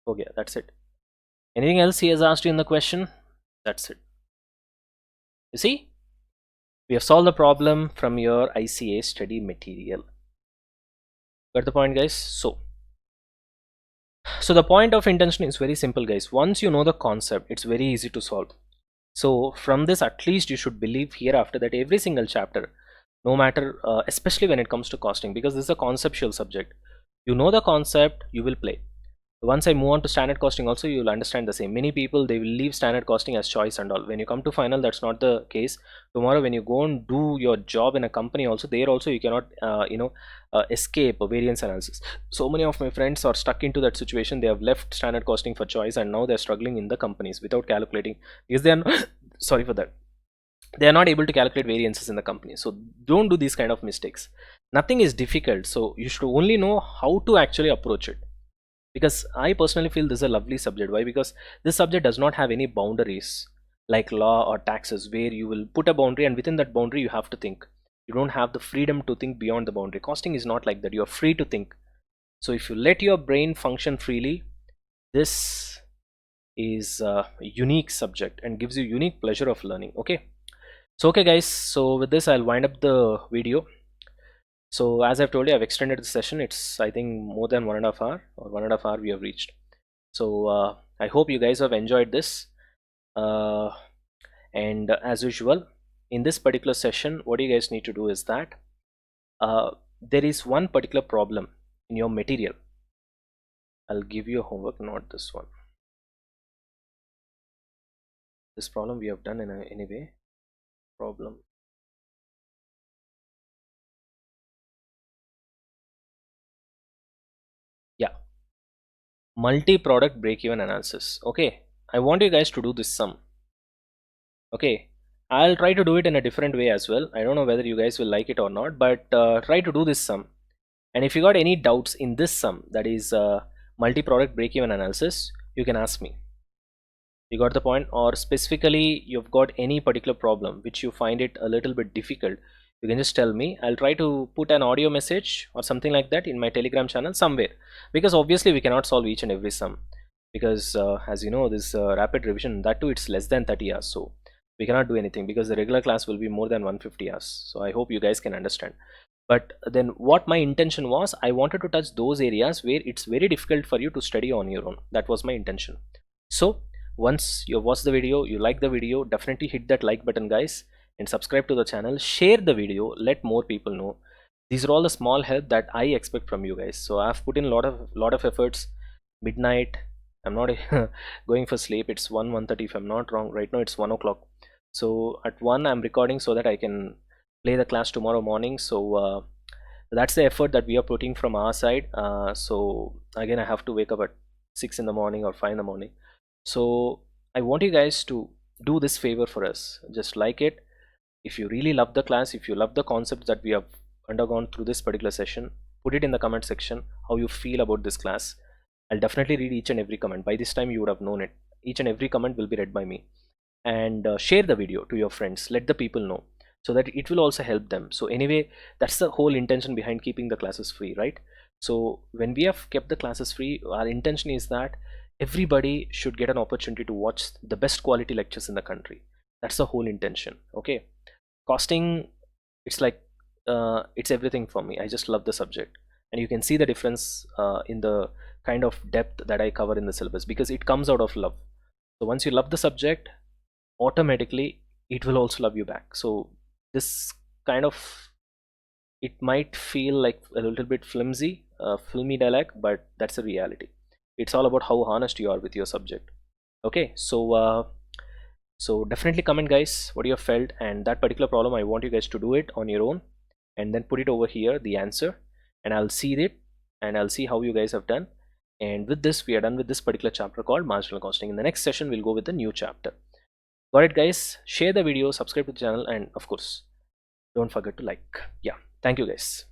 Okay, that's it. Anything else he has asked you in the question? That's it. You see, we have solved the problem from your ICA study material. Got the point, guys? So the point of intention is very simple, guys. Once you know the concept, it's very easy to solve. So from this, at least you should believe hereafter that every single chapter, no matter especially when it comes to costing, because this is a conceptual subject, you know the concept, you will play. Once I move on to standard costing also, you will understand the same. Many people, they will leave standard costing as choice and all. When you come to final, that's not the case. Tomorrow when you go and do your job in a company also, there also you cannot escape a variance analysis. So many of my friends are stuck into that situation. They have left standard costing for choice, and now they're struggling in the companies without calculating, because they are not sorry for that, they are not able to calculate variances in the company. So don't do these kind of mistakes. Nothing is difficult, so you should only know how to actually approach it. Because I personally feel this is a lovely subject. Why? Because this subject does not have any boundaries like law or taxes, where you will put a boundary and within that boundary you have to think. You don't have the freedom to think beyond the boundary. Costing is not like that. You are free to think. So if you let your brain function freely, this is a unique subject and gives you unique pleasure of learning. Okay, so okay guys, so with this I'll wind up the video. So as I've told you, I've extended the session. It's I think more than 1.5 hour, or 1.5 hour we have reached. So I hope you guys have enjoyed this. And as usual, in this particular session, what you guys need to do is that there is one particular problem in your material. I'll give you a homework, not this one. This problem we have done in anyway. Problem. Yeah, multi-product break-even analysis. Okay, I want you guys to do this sum. Okay, I'll try to do it in a different way as well. I don't know whether you guys will like it or not, but try to do this sum. And if you got any doubts in this sum, that is multi-product break-even analysis, you can ask me. You got the point? Or specifically you've got any particular problem which you find it a little bit difficult, you can just tell me. I'll try to put an audio message or something like that in my Telegram channel somewhere, because obviously we cannot solve each and every sum, because as you know, this rapid revision, that too it's less than 30 hours, so we cannot do anything because the regular class will be more than 150 hours. So I hope you guys can understand. But then what my intention was, I wanted to touch those areas where it's very difficult for you to study on your own. That was my intention. So once you watch the video, you like the video, definitely hit that like button guys, and subscribe to the channel, share the video, let more people know. These are all the small help that I expect from you guys. So I've put in a lot of efforts. Midnight, I'm not going for sleep. It's 1:30 if I'm not wrong. Right now it's 1 o'clock. So at 1 I'm recording so that I can play the class tomorrow morning. So that's the effort that we are putting from our side. So again, I have to wake up at 6 in the morning or 5 in the morning. So I want you guys to do this favor for us. Just like it. If you really love the class, if you love the concepts that we have undergone through this particular session, put it in the comment section how you feel about this class. I'll definitely read each and every comment. By this time you would have known it. Each and every comment will be read by me. And share the video to your friends. Let the people know, so that it will also help them. So anyway, that's the whole intention behind keeping the classes free, right? So when we have kept the classes free, our intention is that everybody should get an opportunity to watch the best quality lectures in the country. That's the whole intention. Okay, costing, it's like it's everything for me. I just love the subject, and you can see the difference in the kind of depth that I cover in the syllabus, because it comes out of love. So once you love the subject, automatically it will also love you back. So this kind of, it might feel like a little bit flimsy, filmy dialogue, but that's the reality. It's all about how honest you are with your subject. Okay, so definitely comment guys what you have felt, and that particular problem I want you guys to do it on your own, and then put it over here, the answer, and I'll see it, and I'll see how you guys have done. And with this, we are done with this particular chapter called marginal costing. In the next session we'll go with the new chapter. Got it guys? Share the video, subscribe to the channel, and of course don't forget to like. Yeah, thank you guys.